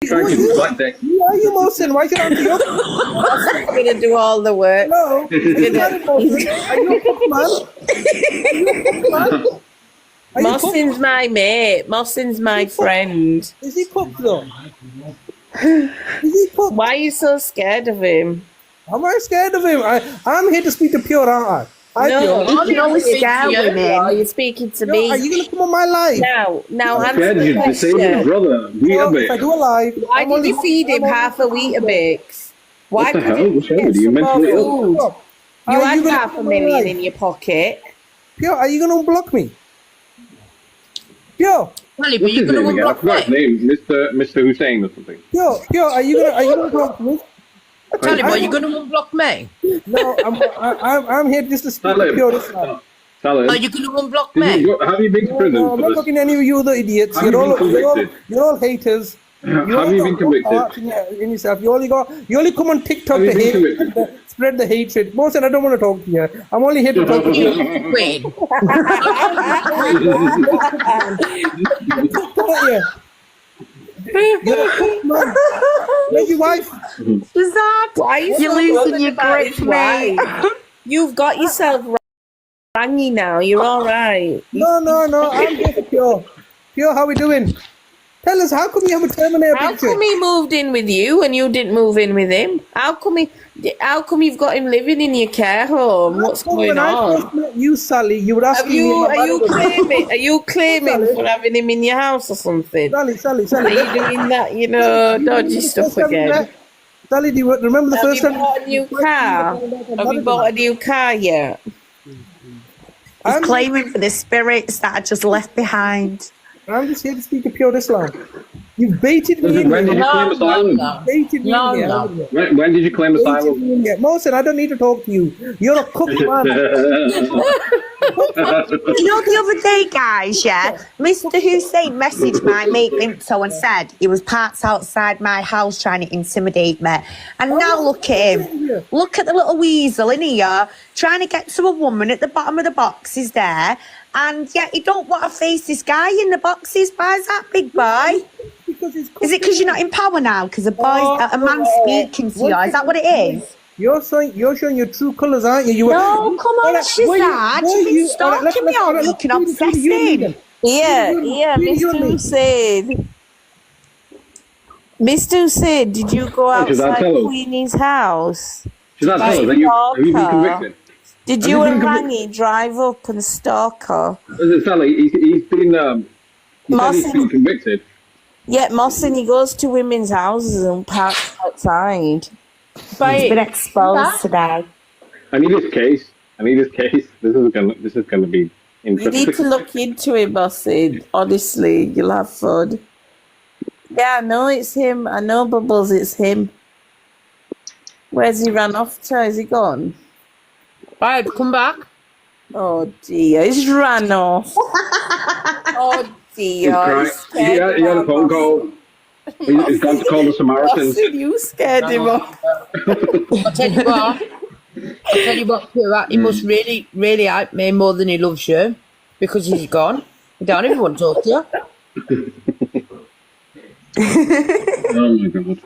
trying to deflect it. Who are you, Mohsin? Why should I be up? I'm going to do all the work. No. Are you a cook man? Mohsin's my mate. Mohsin's my friend. Is he cooked though? Is he cooked? Why are you so scared of him? Am I scared of him? I'm here to speak to Pure, aren't I? No, You can only scare women. you're speaking to No, me. are you going to come on my live? Now I'm answer scared the you to save your question. brother. If I do a live, Why did you feed him half a Weetabix? Why What the couldn't hell? you What's wrong get with you? some more Mentally ill? food? You Are had you gonna half a come on million live? in your pocket. Pure, are you going to unblock me? Pure, Well, but What's you're his going name to again? I unblock forgot his me. name. Mr. Hussein or something. Pure, are you gonna talk to me? Tell him, are you going to unblock me? No, I'm here just to speak to Pure this time. Salim, Are you going to unblock did me? you go, have you been to prison No, I'm for not this? talking to any of you other idiots. Have you been convicted? You're all haters. Have you been convicted? In yourself. You only come on TikTok Have you to been hate, convicted? spread the hatred. Mohsin, I don't want to talk to you. I'm only here to talk to you. Queen. You're a cook man. Where's your wife? Shazad, Why are you you're so losing bothered your about grip, his mate. wife? You've got yourself rangy now. You're all right. No. I'm here for Pure. Pure, how we doing? Tell us, how come you have a Terminator How picture? come he moved in with you and you didn't move in with him? How come you've got him living in your care home? What's going When I on? first met you, Sally, you were asking me. Are you claiming for having him in your house or something? Sally. Are you doing that, dodgy stuff again? Sally, do you remember the Have first you time? bought a new car? Have you bought a new car yet? He's claiming for the spirits that are just left behind. I'm just here to speak to Pure Islam. You baited me in When did here. you claim asylum? Baited me in here. When did you claim Baited asylum? me in here. Mohsin, I don't need to talk to you. You're a cook man. You know, the other day, guys, yeah, Mr. Hussein messaged my mate Vimto and said he was parked outside my house trying to intimidate me. And now look at him. Look at the little weasel in here trying to get to a woman at the bottom of the boxes there. And yet he don't want to face this guy in the boxes. Why is that, big boy? Is it because you're not in power now? Because a man's speaking to you? Is that what it is? You're showing your true colours, aren't you? No, come on, Shazad. You've been stalking me all week and obsessing. Yeah, Mr. Hussein. Mr. Hussein, did you go outside Queenie's house? She's not telling us. Have you been convicted? Did you and Rangy drive up and stalk her? Sally, he's been convicted. Yeah, Mohsin, he goes to women's houses and parks outside. But he's been exposed today. I need his case. This is gonna be interesting. You need to look into it, Mohsin. Honestly, you'll have fun. Yeah, I know it's him. I know, Bubbles, it's him. Where's he run off to? Is he gone? Right, come back. Oh dear, he's run off. Oh dear. He had a phone call. He's gone to call the Samaritans. You scared him off. I'll tell you what, Kira, he must really, really like me more than he loves you because he's gone. He don't even want to talk to you. Oh my god.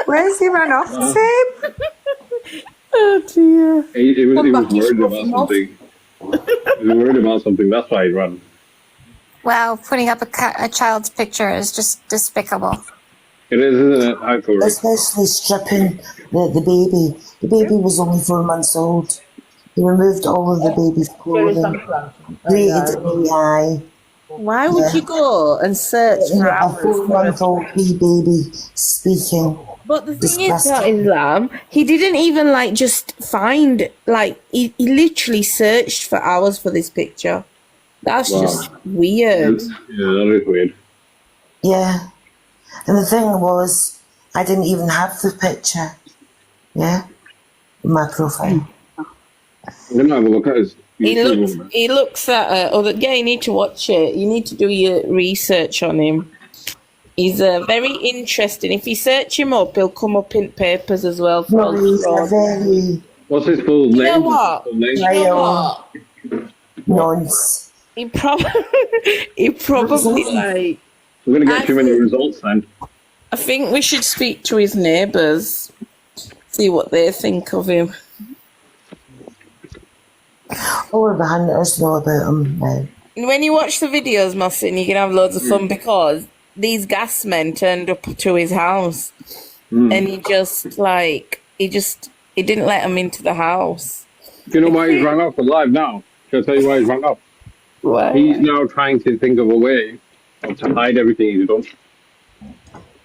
Where's he run off to? Oh dear. He was worried about something. He was worried about something. That's why he ran. Wow, putting up a child's picture is just despicable. It is, isn't it? How cool. Especially stripping the baby. The baby was only 4 months old. He removed all of the baby's clothing, created an AI. Why would you go and search for A hours? 4-month-old baby speaking. But the thing is, Disgusting. Islam, he didn't even just find, he literally searched for hours for this picture. That's just weird. Yeah, that is weird. Yeah. And the thing was, I didn't even have the picture. Yeah? In my profile. I'm gonna have a look at his. He looks at you need to watch it. You need to do your research on him. He's very interesting. If you search him up, he'll come up in papers as well. No, he's a very What's his full name? You know what? nonce. He probably, he probably like. We're going to get I too many think- results then. I think we should speak to his neighbours, see what they think of him. Or the hunters know about him now. When you watch the videos, Mussin, you can have loads of fun because these gas men turned up to his house and he didn't let them into the house. Do you know why he's run off alive now? Shall I tell you why he's run off? Why? He's now trying to think of a way to hide everything he's done.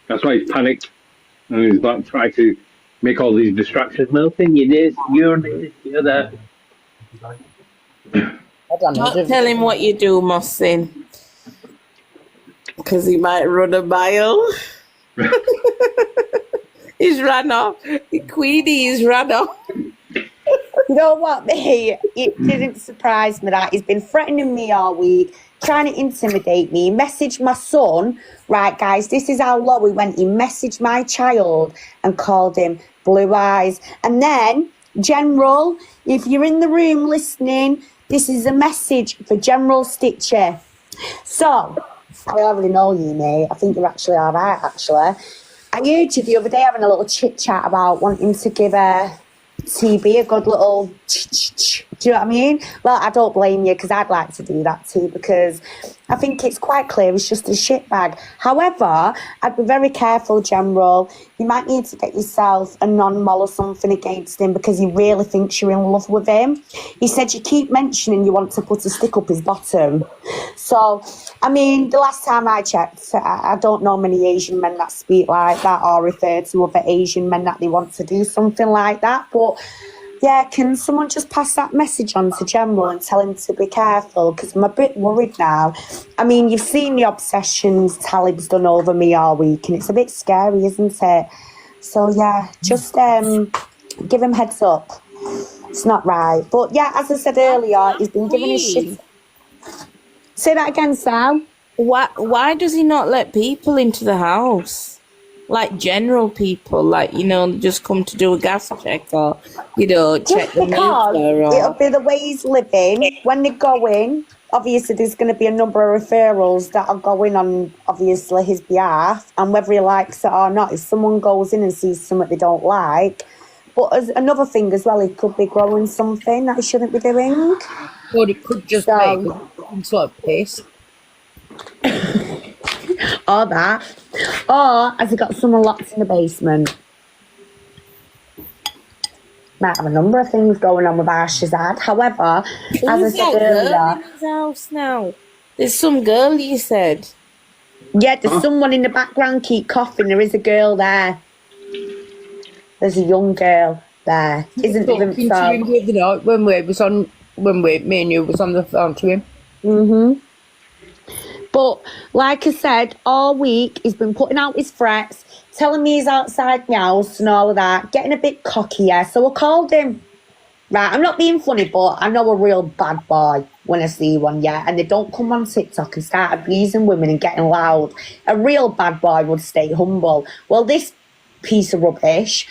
That's why he's panicked. And he's like trying to make all these distractions. Milton, you this, you're this, you're that. Don't tell him what you do, Mussin, because he might run a mile. He's run off. Queenie's run off. You know what, mate? It didn't surprise me that he's been threatening me all week, trying to intimidate me. He messaged my son, right, guys, this is how low he went. He messaged my child and called him Blue Eyes. And then, General, if you're in the room listening, this is a message for General Stitcher. So, I already know you, mate. I think you're actually all right, actually. I heard you the other day having a little chit-chat about wanting to give TB a good little do you know what I mean? Well, I don't blame you because I'd like to do that too because I think it's quite clear it's just a shitbag. However, I'd be very careful, General. You might need to get yourself a non-moll or something against him because he really thinks you're in love with him. He said you keep mentioning you want to put a stick up his bottom. So, I mean, the last time I checked, I don't know many Asian men that speak like that or refer to other Asian men that they want to do something like that. But yeah, can someone just pass that message on to General and tell him to be careful? Because I'm a bit worried now. I mean, you've seen the obsessions Talib's done over me all week, and it's a bit scary, isn't it? So yeah, just give him heads up. It's not right. But yeah, as I said earlier, he's been giving his shit. Say that again, Sal. Why does he not let people into the house? Like general people, like, you know, just come to do a gas check or, you know, check the meter. Or... It'll be the way he's living. When they go in, obviously there's going to be a number of referrals that are going on, obviously, his behalf. And whether he likes it or not, if someone goes in and sees something they don't like. But as another thing as well, he could be growing something that he shouldn't be doing. Or it could just be some sort of piss. Or that. Or has he got someone locked in the basement? Might have a number of things going on with our Shazad. However, as I said earlier... in his house now? There's some girl, you said. Yeah, there's someone in the background keep coughing. There is a girl there. There's a young girl there. Isn't Talking it? to him the other night when me and you was on the phone to him. Mm-hmm. But like I said, all week he's been putting out his threats, telling me he's outside my house and all of that, getting a bit cocky, yeah. So I called him. Right, I'm not being funny, but I know a real bad boy when I see one, yeah. And they don't come on TikTok and start abusing women and getting loud. A real bad boy would stay humble. Well, this piece of rubbish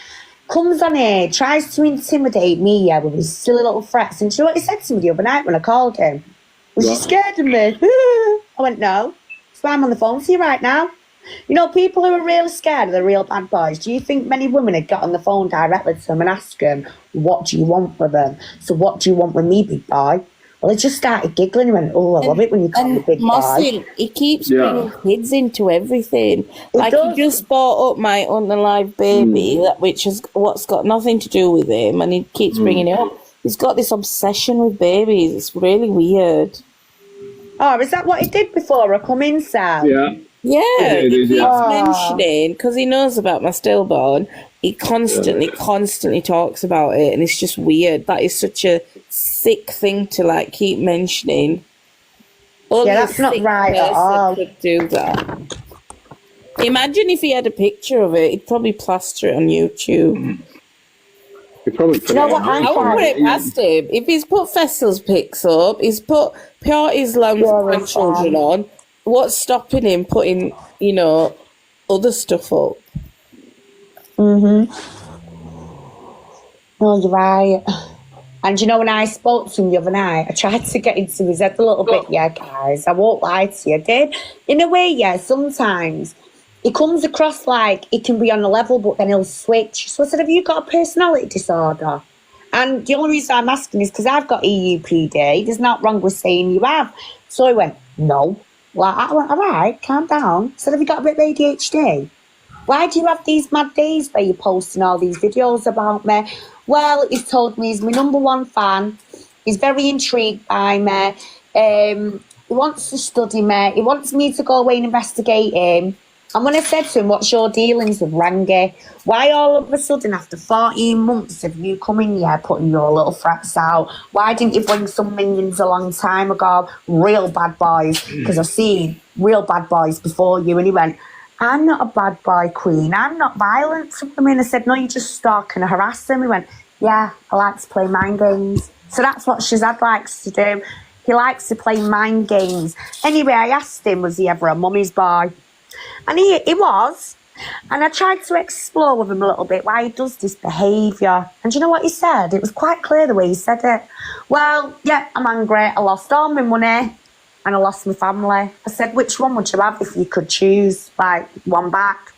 comes on here, tries to intimidate me, yeah, with his silly little threats. And do you know what he said to me the other night when I called him? Was you scared of me? I went, no. That's why I'm on the phone to you right now. You know, people who are really scared are the real bad boys. Do you think many women had got on the phone directly to them and asked them, what do you want with them? So what do you want with me, big boy? Well, he just started giggling and went, oh, I love it when you call me big boy. He keeps bringing kids into everything. Like he just brought up my unalive baby, what's got nothing to do with him, and he keeps bringing it up. He's got this obsession with babies. It's really weird. Oh, is that what he did before I come in, Sal? Yeah. Yeah, he keeps mentioning, because he knows about my stillborn, he constantly talks about it, and it's just weird. That is such a sick thing to, like, keep mentioning. Only that's not right at all. Could do that. Imagine if he had a picture of it, he'd probably plaster it on YouTube. Probably you know what I wouldn't put it past him. If he's put Fessel's pics up, he's put Pure Islam's grandchildren on, what's stopping him putting, you know, other stuff up? Mm-hmm. No, you're right. And you know, when I spoke to him the other night, I tried to get into his head a little bit. Yeah, guys, I won't lie to you. I did. In a way, yeah, sometimes he comes across like he can be on a level, but then he'll switch. So I said, have you got a personality disorder? And the only reason I'm asking is because I've got EUPD. There's not wrong with saying you have. So he went, no. Like, I went, all right, calm down. I said, have you got a bit of ADHD? Why do you have these mad days where you're posting all these videos about me? Well, he's told me he's my number one fan. He's very intrigued by me. He wants to study me. He wants me to go away and investigate him. And when I said to him, what's your dealings with Rangy? Why all of a sudden, after 14 months of you coming here, putting your little threats out, why didn't you bring some minions a long time ago? Real bad boys. Because I've seen real bad boys before you. And he went, I'm not a bad boy, Queen. I'm not violent to women. I said, no, you just stalk and harass them. He went, yeah, I like to play mind games. So that's what Shazad likes to do. He likes to play mind games. Anyway, I asked him, was he ever a mummy's boy? And he was. And I tried to explore with him a little bit why he does this behaviour. And do you know what he said? It was quite clear the way he said it. Well, yeah, I'm angry. I lost all my money. And I lost my family. I said, which one would you have if you could choose? Like, one back?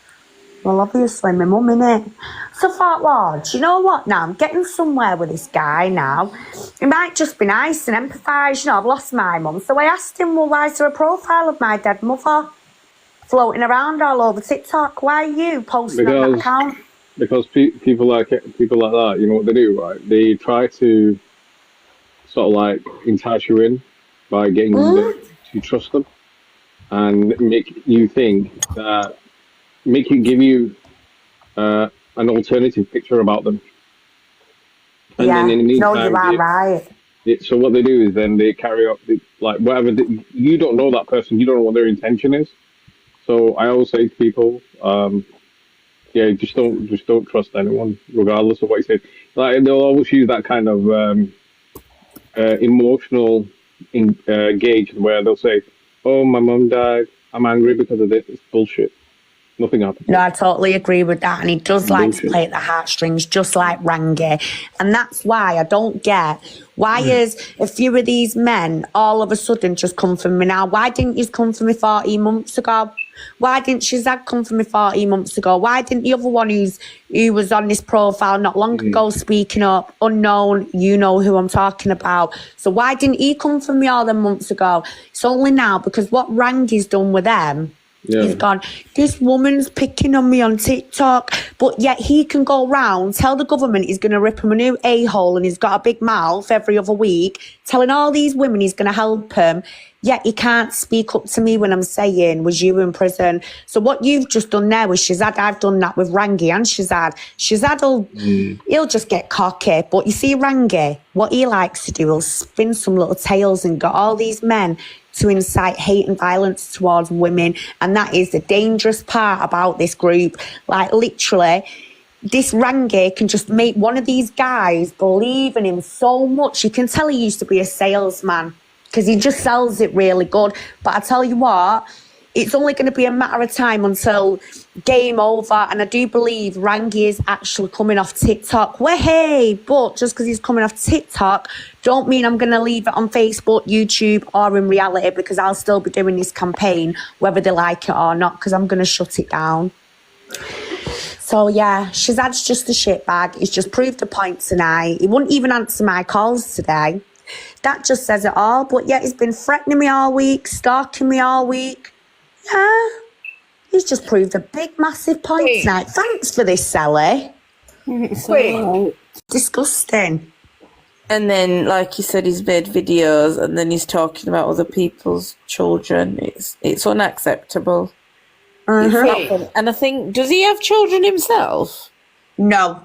Well, obviously, my mum, innit? So I thought, well, do you know what now? I'm getting somewhere with this guy now. He might just be nice and empathise. You know, I've lost my mum. So I asked him, well, why is there a profile of my dead mother floating around all over TikTok? Why are you posting on that account? Because people like that, you know what they do, right? They try to sort of like entice you in by getting you to trust them and make you think that, give you an alternative picture about them. And then in the meantime, no, you are right. So what they do is then they carry out like whatever you don't know that person, you don't know what their intention is. So I always say to people, yeah, just don't trust anyone, regardless of what you say. Like they'll always use that kind of emotional gauge where they'll say, "Oh, my mum died. I'm angry because of this." It's bullshit. Nothing happened. No, I totally agree with that. And he does like to play at the heartstrings, just like Rangy. And that's why I don't get why is a few of these men all of a sudden just come for me now. Why didn't you come for me 14 months ago? Why didn't Shazad come for me 14 months ago? Why didn't the other one who was on this profile not long ago speaking up, unknown, you know who I'm talking about. So why didn't he come for me all them months ago? It's only now because what Rangy's done with them, he's gone, this woman's picking on me on TikTok, but yet he can go round, tell the government he's going to rip him a new a-hole and he's got a big mouth every other week, telling all these women he's going to help him, yet he can't speak up to me when I'm saying, was you in prison? So what you've just done there with Shazad, I've done that with Rangy and Shazad. Shazad he'll just get cocky, but you see Rangy, what he likes to do, he'll spin some little tales and got all these men to incite hate and violence towards women. And that is the dangerous part about this group. Like, literally, this Rangy can just make one of these guys believe in him so much. You can tell he used to be a salesman because he just sells it really good. But I tell you what, it's only going to be a matter of time until game over. And I do believe Rangy is actually coming off TikTok. Well, hey, but just because he's coming off TikTok, don't mean I'm going to leave it on Facebook, YouTube, or in reality, because I'll still be doing this campaign, whether they like it or not, because I'm going to shut it down. So, yeah, Shazad's just a shitbag. He's just proved a point tonight. He wouldn't even answer my calls today. That just says it all. But, yeah, he's been threatening me all week, stalking me all week. Yeah, he's just proved a big, massive point tonight. Thanks for this, Sally. Disgusting. And then, like you said, he's made videos and then he's talking about other people's children. It's unacceptable. And I think, does he have children himself? No.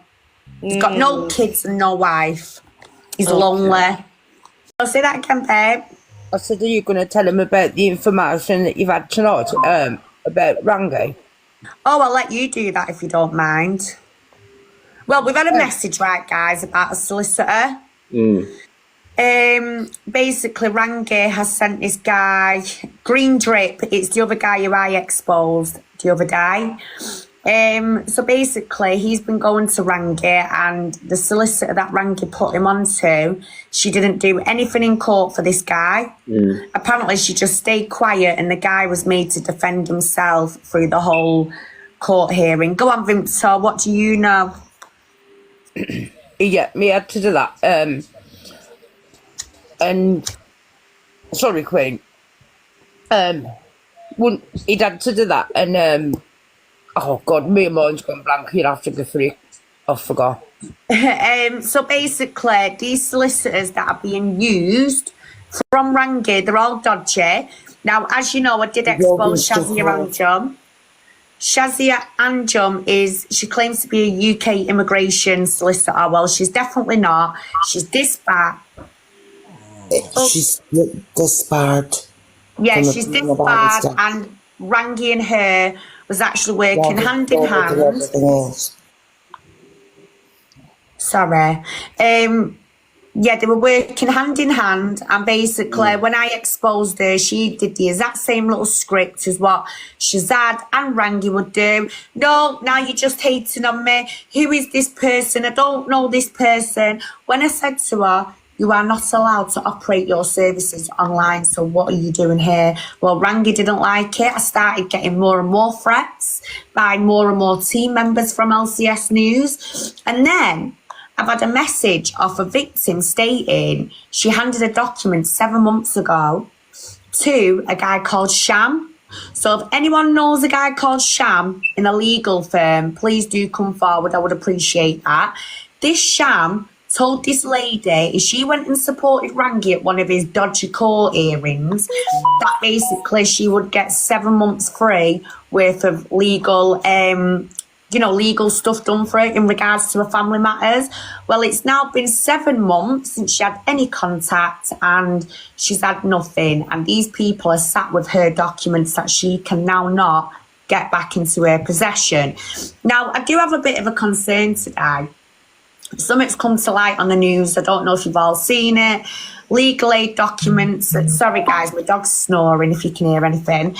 He's got no kids and no wife. He's lonely. I'll say that again, babe. I said, are you going to tell him about the information that you've had tonight about Rangy? Oh, I'll let you do that if you don't mind. Well, we've had a message, right, guys, about a solicitor. Basically, Rangy has sent this guy, Green Drip, it's the other guy who I exposed the other day. So basically, he's been going to Rangy, and the solicitor that Rangy put him onto, she didn't do anything in court for this guy. Apparently, she just stayed quiet, and the guy was made to defend himself through the whole court hearing. Go on, Vinto, what do you know? Yeah, me had to do that. And sorry, Queen. He'd had to do that, and oh God, my mind's gone blank. You'd have to go through it. I forgot. So basically, these solicitors that are being used from Rangy, they're all dodgy. Now, as you know, I did expose Shazia Anjum. Shazia Anjum she claims to be a UK immigration solicitor. Well, she's definitely not. She's disbarred. She's disbarred. Yeah, she's disbarred, and Rangy and her was actually working hand in hand. Sorry. Yeah, they were working hand in hand, and basically when I exposed her, she did the exact same little script as what Shazad and Rangy would do. No, now you're just hating on me. Who is this person? I don't know this person. When I said to her, you are not allowed to operate your services online, so what are you doing here? Well, Rangy didn't like it. I started getting more and more threats by more and more team members from LCS News. And then I've had a message off a victim stating she handed a document 7 months ago to a guy called Sham. So if anyone knows a guy called Sham in a legal firm, please do come forward. I would appreciate that. This Sham told this lady, if she went and supported Rangy at one of his dodgy court hearings, that basically she would get 7 months free worth of legal legal stuff done for it in regards to her family matters. Well, it's now been 7 months since she had any contact, and she's had nothing. And these people are sat with her documents that she can now not get back into her possession. Now, I do have a bit of a concern today. Something's come to light on the news. I don't know if you've all seen it. Legal aid documents. Sorry, guys, my dog's snoring if you can hear anything.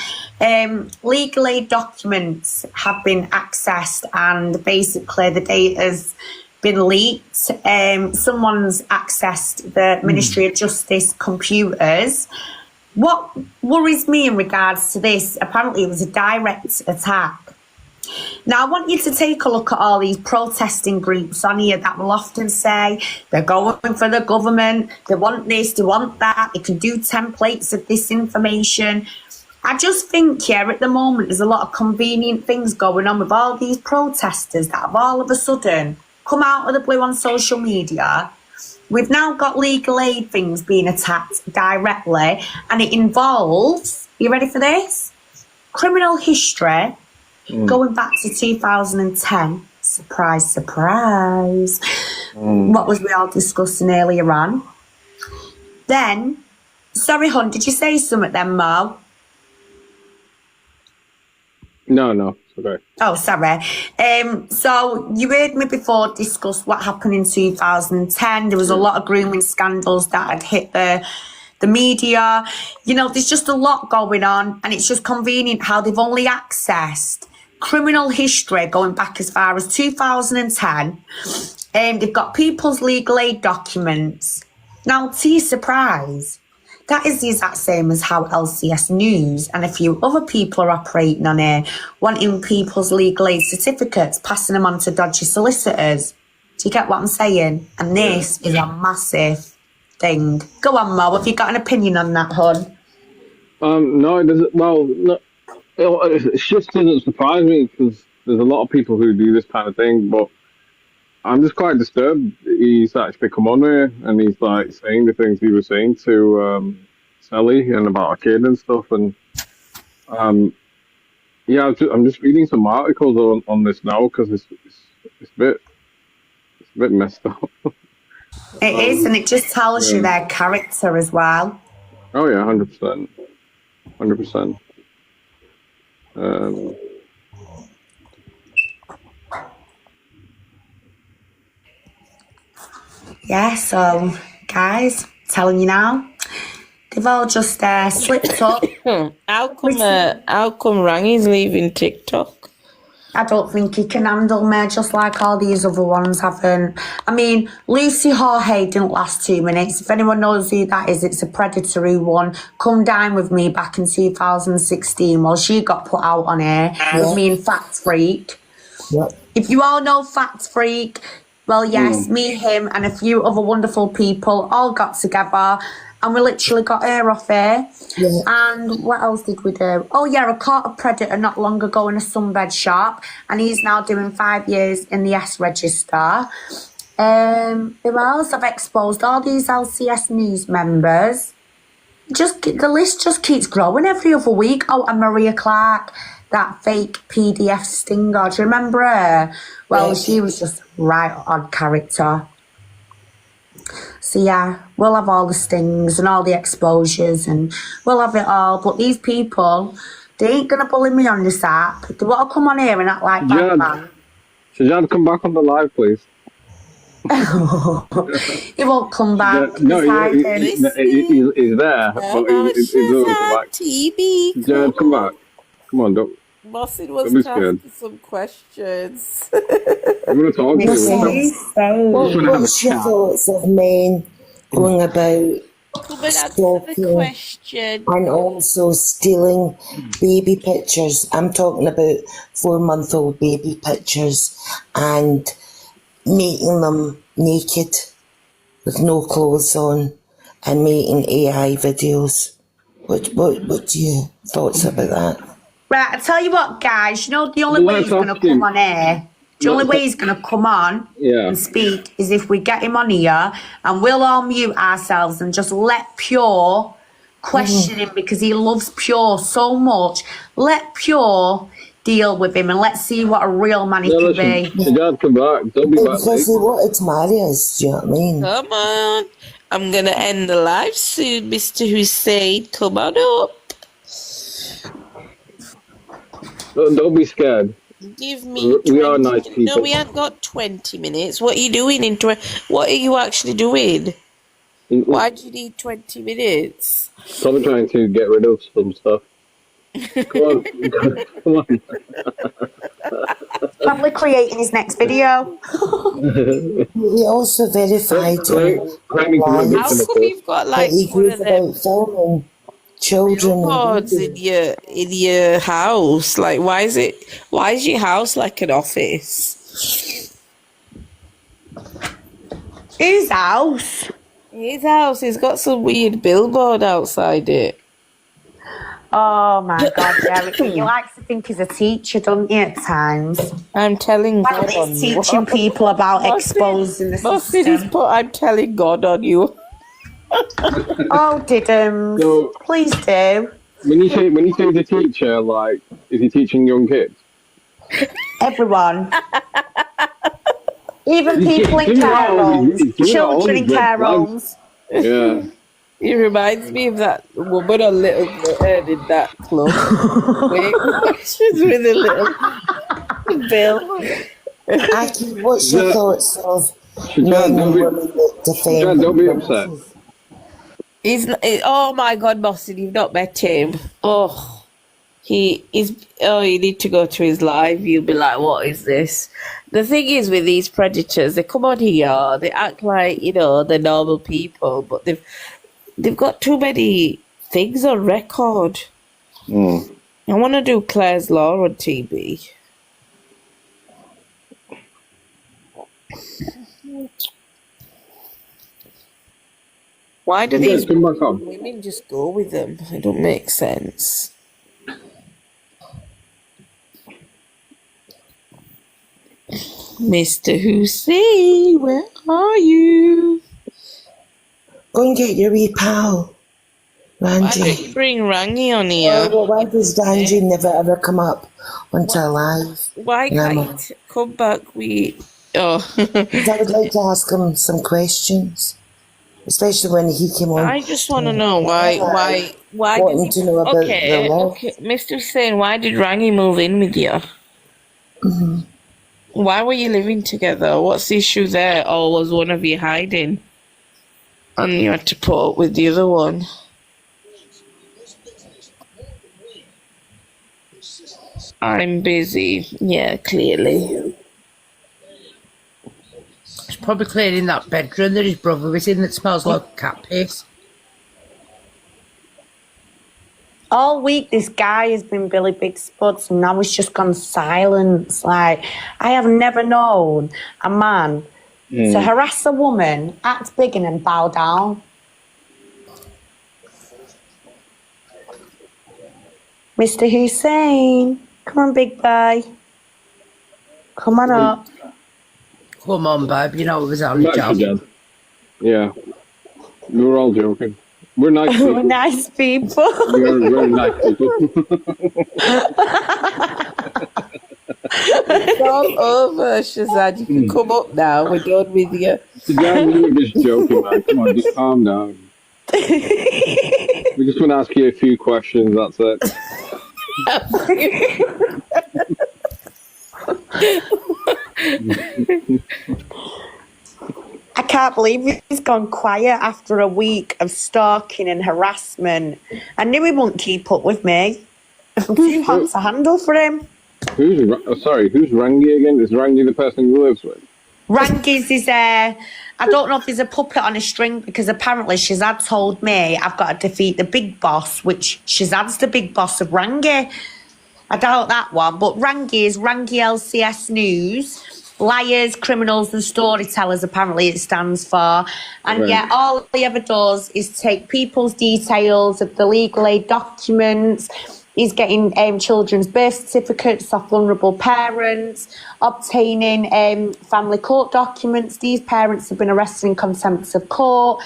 Legal aid documents have been accessed, and basically the data's been leaked. Someone's accessed the Ministry of Justice computers. What worries me in regards to this, apparently it was a direct attack. Now, I want you to take a look at all these protesting groups on here that will often say they're going for the government, they want this, they want that, they can do templates of this information. I just think here at the moment there's a lot of convenient things going on with all these protesters that have all of a sudden come out of the blue on social media. We've now got legal aid things being attacked directly, and it involves, you ready for this? Criminal history. Going back to 2010, surprise, surprise. What was we all discussing earlier on? Then, sorry, hon, did you say something then, Mo? No, okay. Oh, sorry. So you heard me before discuss what happened in 2010. There was a lot of grooming scandals that had hit the media. You know, there's just a lot going on, and it's just convenient how they've only accessed criminal history going back as far as 2010. They've got people's legal aid documents. Now, to your surprise, that is the exact same as how LCS News and a few other people are operating on here, wanting people's legal aid certificates, passing them on to dodgy solicitors. Do you get what I'm saying? And this is a massive thing. Go on, Mo, have you got an opinion on that, hon? No, it doesn't. Well, no, it just doesn't surprise me because there's a lot of people who do this kind of thing. But I'm just quite disturbed. He's actually come on here and he's like saying the things he was saying to Sally and about a kid and stuff. And yeah, I'm just reading some articles on this now because it's a bit messed up. It is, and it just tells you their character as well. Oh yeah, 100%. 100%. Yeah, so guys, telling you now, they've all just slipped up. How come Rangy's leaving TikTok? I don't think he can handle me, just like all these other ones haven't. I mean, Lucy Jorge didn't last 2 minutes. If anyone knows who that is, it's a predator who won Come Dine With Me back in 2016. Well, she got put out on air with me and Fact Freak. Yep. If you all know Fact Freak, well, yes, me, him, and a few other wonderful people all got together and we literally got her off air. Yeah. And what else did we do? Oh, yeah, I caught a predator not long ago in a sunbed shop and he's now doing 5 years in the S register. Who else? I've exposed all these LCS News members. The list just keeps growing every other week. Oh, and Maria Clark, that fake PDF stinger. Do you remember her? Well, Yes. she was just right odd character. So yeah, we'll have all the stings and all the exposures and we'll have it all. But these people, they ain't gonna bully me on this app. They want to come on here and act like Jan, Batman. Jan, come back on the live, please. He won't come back. No, He's hiding. he's there, but he's like, TB. Jan, come back. Come on, don't Bossy be was scared. asking some questions. I'm going to talk to you. What's your thoughts of men going about Come and answer the stalking question. and also stealing baby pictures? I'm talking about 4-month-old baby pictures and making them naked with no clothes on and making AI videos. What do you thoughts about that? Right, I tell you what, guys. You know the only way he's going to come on air. The only way he's going to come on and speak is if we get him on here and we'll all mute ourselves and just let Pure question him because he loves Pure so much. Let Pure deal with him and let's see what a real man he can be. Jan, come back. Don't be back. Because they wanted to marry us, do you know what I mean? Come on. I'm going to end the live soon, Mr. Hussein. Come on up. Don't be scared. Give me 20 We are nice minutes. people. No, we haven't got 20 minutes. What are you doing in What are you actually doing? Why do you need 20 minutes? Probably trying to get rid of some stuff. Come on. Come on. Probably creating his next video. We also verified Claiming to be a How victim, of come course. you've got that like he one goes of them about filming children and billboards babies. in your house? Like, why is your house like an office? His house. His house, he's got some weird billboard outside it. Oh my God, Derek. He likes to think he's a teacher, don't he, at times? I'm telling Well, God on he's you. teaching people about exposing the Bossy, he's system. put, I'm telling God on you. Oh, Diddums. So- Please do. When you say he's a teacher, like, is he teaching young kids? Everyone. Even people in care homes. Children in care homes. Yeah. He reminds me of that woman on Little Britain in that club. She's with a little bill. Aki, what's your thoughts of Jan, men and don't be- women that defend Jan, don't be women? upset. Oh my God, Boston, you've not met him. Oh, you need to go to his live. You'll be like, what is this? The thing is with these predators, they come on here, they act like, they're normal people, but they've got too many things on record. I want to do Claire's Law on TV. Why do these Come back on. women just go with them? It don't make sense. Mr. Hussein, where are you? Go and get your wee pal, Why don't Rangy. you bring Rangy on here? Well, why does Rangy never ever come up onto a live? Why can't you come back? Because I would like to ask him some questions, especially when he came on. I just want to know why Wanting did to know about the law. okay, Mr. Hussein, why did Rangy move in with you? Why were you living together? What's the issue there? Or was one of you hiding? And you had to put up with the other one? I'm busy. Yeah, clearly. He's probably cleaning that bedroom that his brother was in that smells like cat piss. All week, this guy has been Billy Big Spuds, and now he's just gone silent. Like, I have never known a man to harass a woman, act big, and then bow down. Mr. Hussein, come on, big boy. Come on up. Come on, babe, you know it was only Actually, joking. Dad. Yeah. We were all joking. We're nice We're people. nice people. We're nice people. It's all over, Shazad. You can come up now. We're done with you. Dad, we were just joking, man. Come on, just calm down. We just want to ask you a few questions, that's it. I can't believe he's gone quiet after a week of stalking and harassment. I knew he wouldn't keep up with me. I'm too hot to handle for him. Who's Rangy again? Is Rangy the person he lives with? Rangy's is I don't know if there's a puppet on a string, because apparently Shazad told me I've got to defeat the big boss, which Shazad's the big boss of Rangy. I doubt that one, but Rangy is Rangy LCS News. Liars, criminals and storytellers, apparently it stands for. And Right. yeah, all he ever does is take people's details of the legal aid documents. He's getting children's birth certificates off vulnerable parents, obtaining family court documents. These parents have been arrested in contempt of court.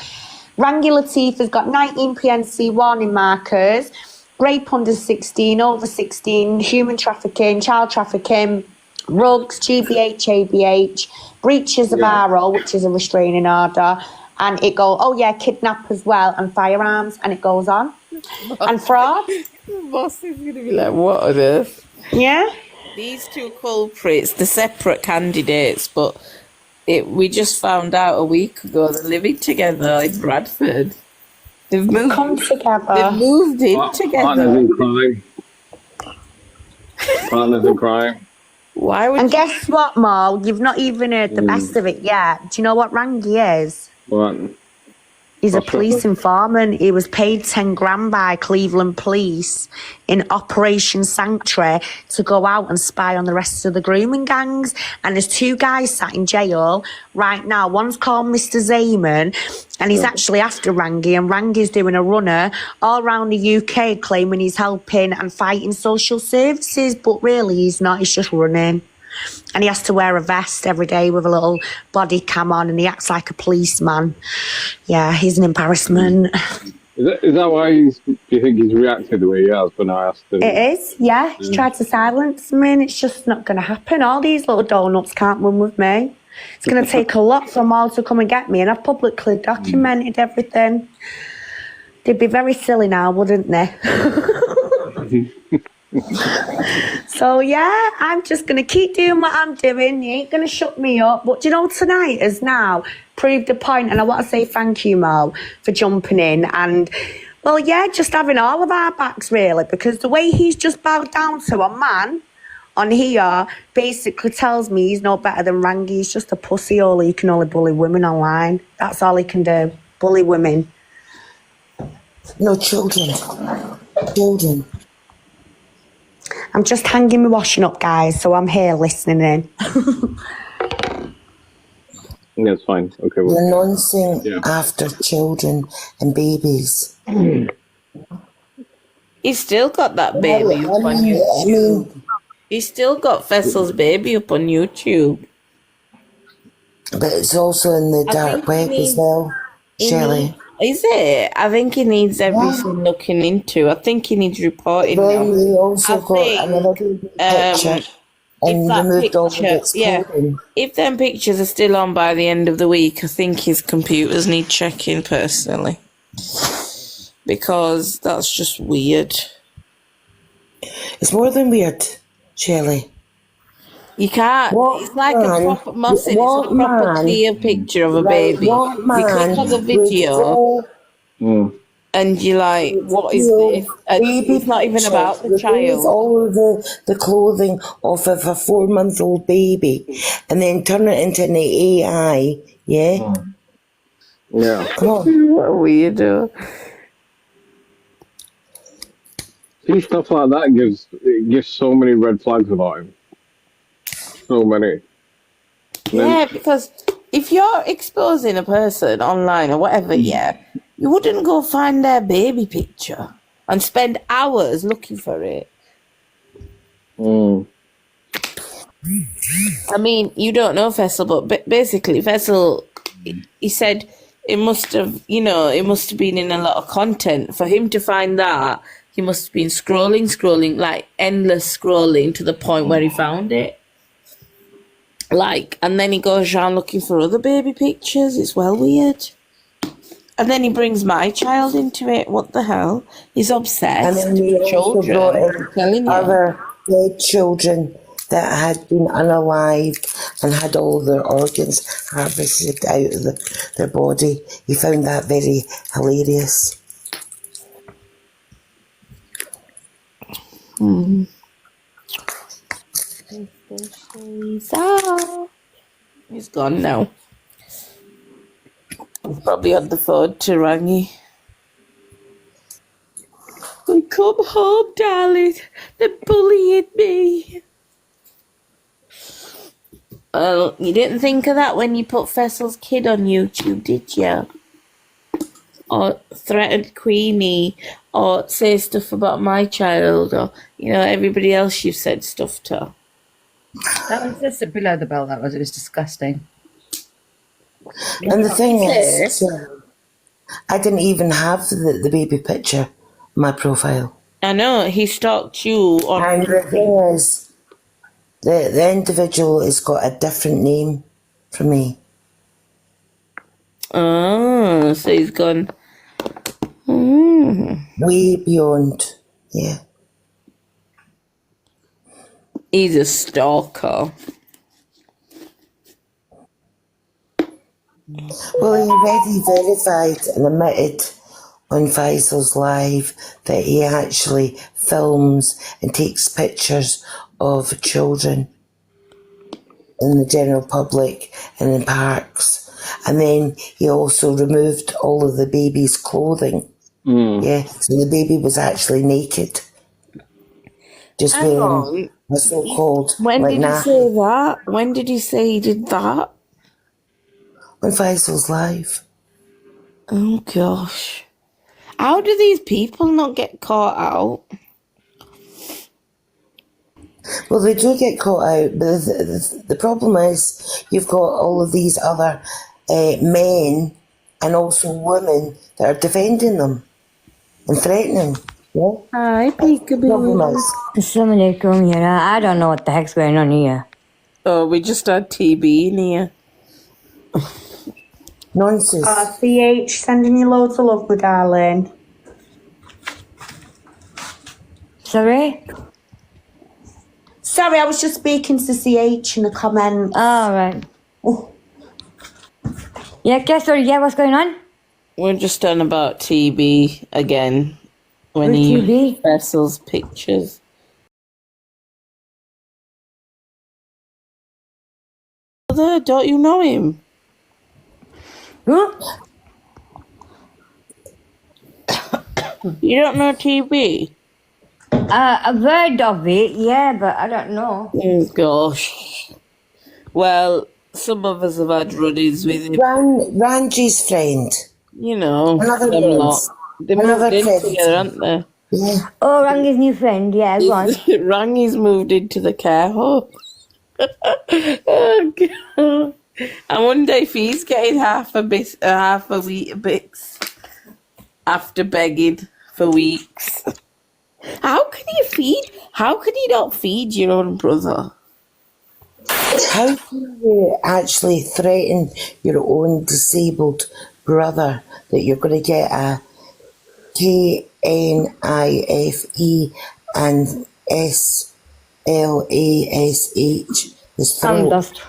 Rangy Latif has got 19 PNC warning markers, rape under 16, over 16, human trafficking, child trafficking, rugs, GBH, ABH, breaches of RO, which is a restraining order, and it goes, oh yeah, kidnap as well, and firearms, and it goes on. And fraud. Boss is going to be like, what on earth? Yeah. These two culprits, they're separate candidates, but we just found out a week ago they're living together in Bradford. They've moved, Come together. they've moved in Partners together. in crime. Partners in crime. Why would And you? guess what, Mo? You've not even heard the best of it yet. Do you know what Rangy is? What? He's a What's police that? informant. He was paid 10 grand by Cleveland police in Operation Sanctuary to go out and spy on the rest of the grooming gangs. And there's two guys sat in jail right now. One's called Mr. Zayman, and he's actually after Rangy. And Rangy's doing a runner all around the UK claiming he's helping and fighting social services. But really, he's not. He's just running. And he has to wear a vest every day with a little body cam on, and he acts like a policeman. Yeah, he's an embarrassment. Is that why do you think he's reacted the way he has when I asked him? It is, yeah. He's tried to silence me, and it's just not going to happen. All these little donuts can't run with me. It's going to take a lot for them all to come and get me, and I've publicly documented everything. They'd be very silly now, wouldn't they? So, yeah, I'm just going to keep doing what I'm doing. You ain't going to shut me up. But do you know, tonight has now proved the point, and I want to say thank you, Mo, for jumping in and, well, yeah, just having all of our backs, really, because the way he's just bowed down to a man on here basically tells me he's no better than Rangy. He's just a pussy hole. He can only bully women online. That's all he can do, bully women. No, children. Children. I'm just hanging my washing up, guys, so I'm here listening in. That's fine. Okay. Well, You're noncing Yeah. after children and babies. He's still got that baby up on YouTube. He's still got Vessel's baby up on YouTube. But it's also in the I dark think web he as well, Shelley. Is it? I think he needs everything looking into. I think he needs reporting Then now. you also I got think, another baby picture and that removed all of picture- its yeah. clothing. If them pictures are still on by the end of the week, I think his computers need checking personally. Because that's just weird. It's more than weird, Shelley. You can't. What It's like man- a proper Mossad. It's what a proper man- clear picture of a Right, baby. what You click man on the would video. go- And you're like, what is this? And Baby it's not even pictures, about the remove child. all of the clothing off of a 4-month-old baby and then turn it into an AI, yeah? Yeah. Come on. What a weirdo. See, stuff like that gives so many red flags about him. So many. Yeah, because if you're exposing a person online or whatever, yeah, you wouldn't go find their baby picture and spend hours looking for it. Mm. I mean, you don't know Fessel, but basically, Fessel, he said it must have, it must have been in a lot of content. For him to find that, he must have been scrolling, like endless scrolling to the point where he found it. Like, and then he goes around looking for other baby pictures. It's well weird. And then he brings my child into it. What the hell? He's And obsessed then we with also children. brought I'm in telling you. other dead children that had been unalived and had all their organs harvested out of their body. He found that very hilarious. He's gone now. He's probably on the phone to Rangy. Come home, darling. They're bullying me. Well, you didn't think of that when you put Fessel's kid on YouTube, did you? Or threatened Queenie, or say stuff about my child, or, everybody else you've said stuff to. That was just below the belt, that was. It was disgusting. And the thing is, I didn't even have the baby picture in my profile. I know, he stalked you on... And the thing is, the individual has got a different name from me. Oh, so he's gone... Way beyond, yeah. He's a stalker. Well, he already verified and admitted on Faisal's Live that he actually films and takes pictures of children in the general public and in parks. And then he also removed all of the baby's clothing. Yeah, so the baby was actually naked. Just wearing a so-called... When did he say that? When did he say he did that? On Faisal's Live. Oh, gosh. How do these people not get caught out? Well, they do get caught out, but the problem is you've got all of these other men and also women that are defending them and threatening. Yeah? Hi, Peekaboo. Assalamualaikum, I don't know what the heck's going on here. Oh, we just had TB in here. Nonsense. CH, sending you loads of love, my darling. Sorry? Sorry, I was just speaking to CH in the comments. Oh, right. Yeah, sorry, what's going on? We're just on about TB again. When With he TB? Vessel's pictures. Brother, don't you know him? Who? You don't know TB? I've heard of it, yeah, but I don't know. Oh, gosh. Well, some of us have had run-ins with him. Rangy's friend. You know, Another them friend. lot. They Another moved in friend. together, aren't they? Yeah. Oh, Rangy's new friend, yeah, go on. Rangy's moved into the care home. Oh, God. I wonder if he's getting half a wheat bits after begging for weeks. How can you not feed your own brother? How can you actually threaten your own disabled brother that you're going to get a KNIFE and SLASH his throat? Dust.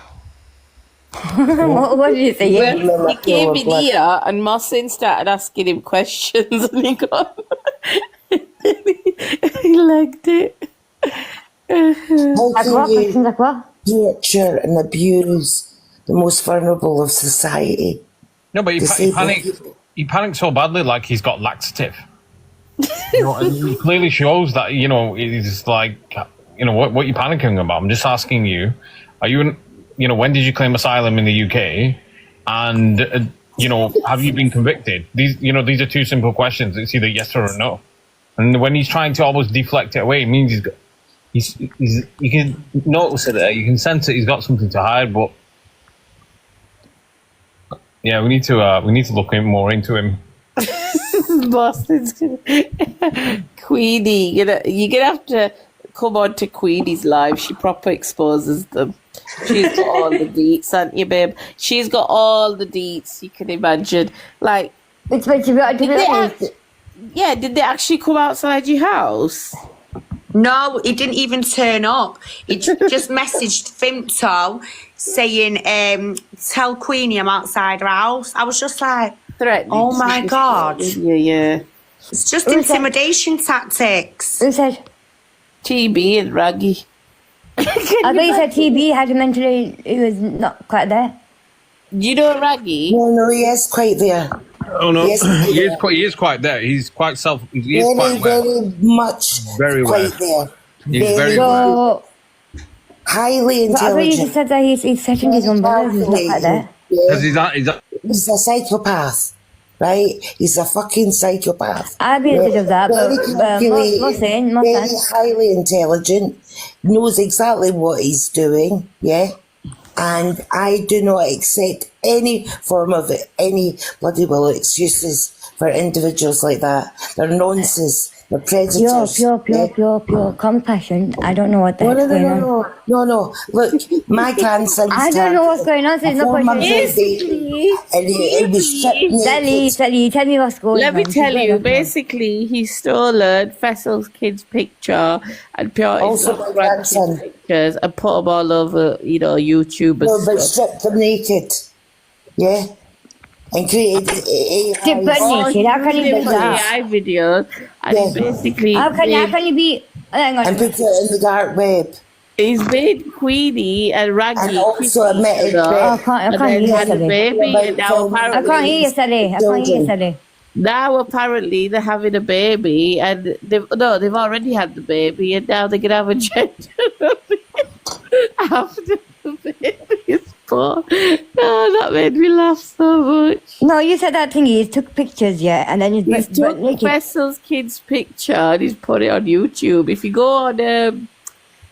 What did you say? Well, he came in here and Mohsin started asking him questions and he got he liked it. How Like can what? you Like what? torture and abuse the most vulnerable of society? No, but he Disabled panicked. people. He panicked so badly, like he's got laxative. And it clearly shows that he's like, what you're panicking about. I'm just asking you, are you, when did you claim asylum in the UK, and have you been convicted? These are two simple questions. It's either yes or a no. And when he's trying to almost deflect it away, it means you can notice it there. You can sense it. He's got something to hide, but. Yeah, we need to look more into him. Boston's Queenie, you're gonna have to come on to Queenie's live. She proper exposes them. She's got all the deets, hasn't you, babe? She's got all the deets you can imagine. Like, It's did did they actually come outside your house? No, he didn't even turn up. He just messaged Finto saying, tell Queenie I'm outside her house. I was just like, Threatening. oh my God. Yeah. It's just intimidation tactics. Who said? TB and Raggy. I thought you said TB had mentally, he was not quite there. You know Raggy? No, he is quite there. Oh no, Yes, he is quite there. He's quite he is quite aware. Very much Very quite aware. there. He's very So, highly but I thought you intelligent. just said that he's setting his own boundaries, he's not quite there. because Yeah. he's He's a psychopath, right? He's a fucking psychopath. I'd be rid of that, Very but calculated, Mohsin, very highly intelligent, knows exactly what he's doing, yeah? And I do not accept any form of any bloody well excuses for individuals like that. They're nonsense. They're predators. Pure compassion. I don't know what the heck's going on. No. Look, my grandson. I don't know what's going on, so there's no point. And he was stripped naked. Sally, tell me what's going on. Let me tell you, basically, he stolen Fessel's kid's picture and Pure Also my grandson. pictures and put them all over, YouTube and No, but stuff. stripped them naked. Yeah? And created Strip butt naked. How can you do that? AI videos, and Yeah. he basically How can you be? Hang on. and put it in the dark web. he's made Queenie and Raggy And also kiss admitted each other, I that can't and then hear had a Sally. baby, and now I I apparently can't hear you, Sally. I can't hear you, Sally. Now apparently they're having a baby, and they've already had the baby, and now they're gonna have a gender after the baby is born. Oh, that made me laugh so much. No, you said that thing. He took pictures, yeah, and then he's He's butt took naked. Fessel's kid's picture and he's put it on YouTube. If you go on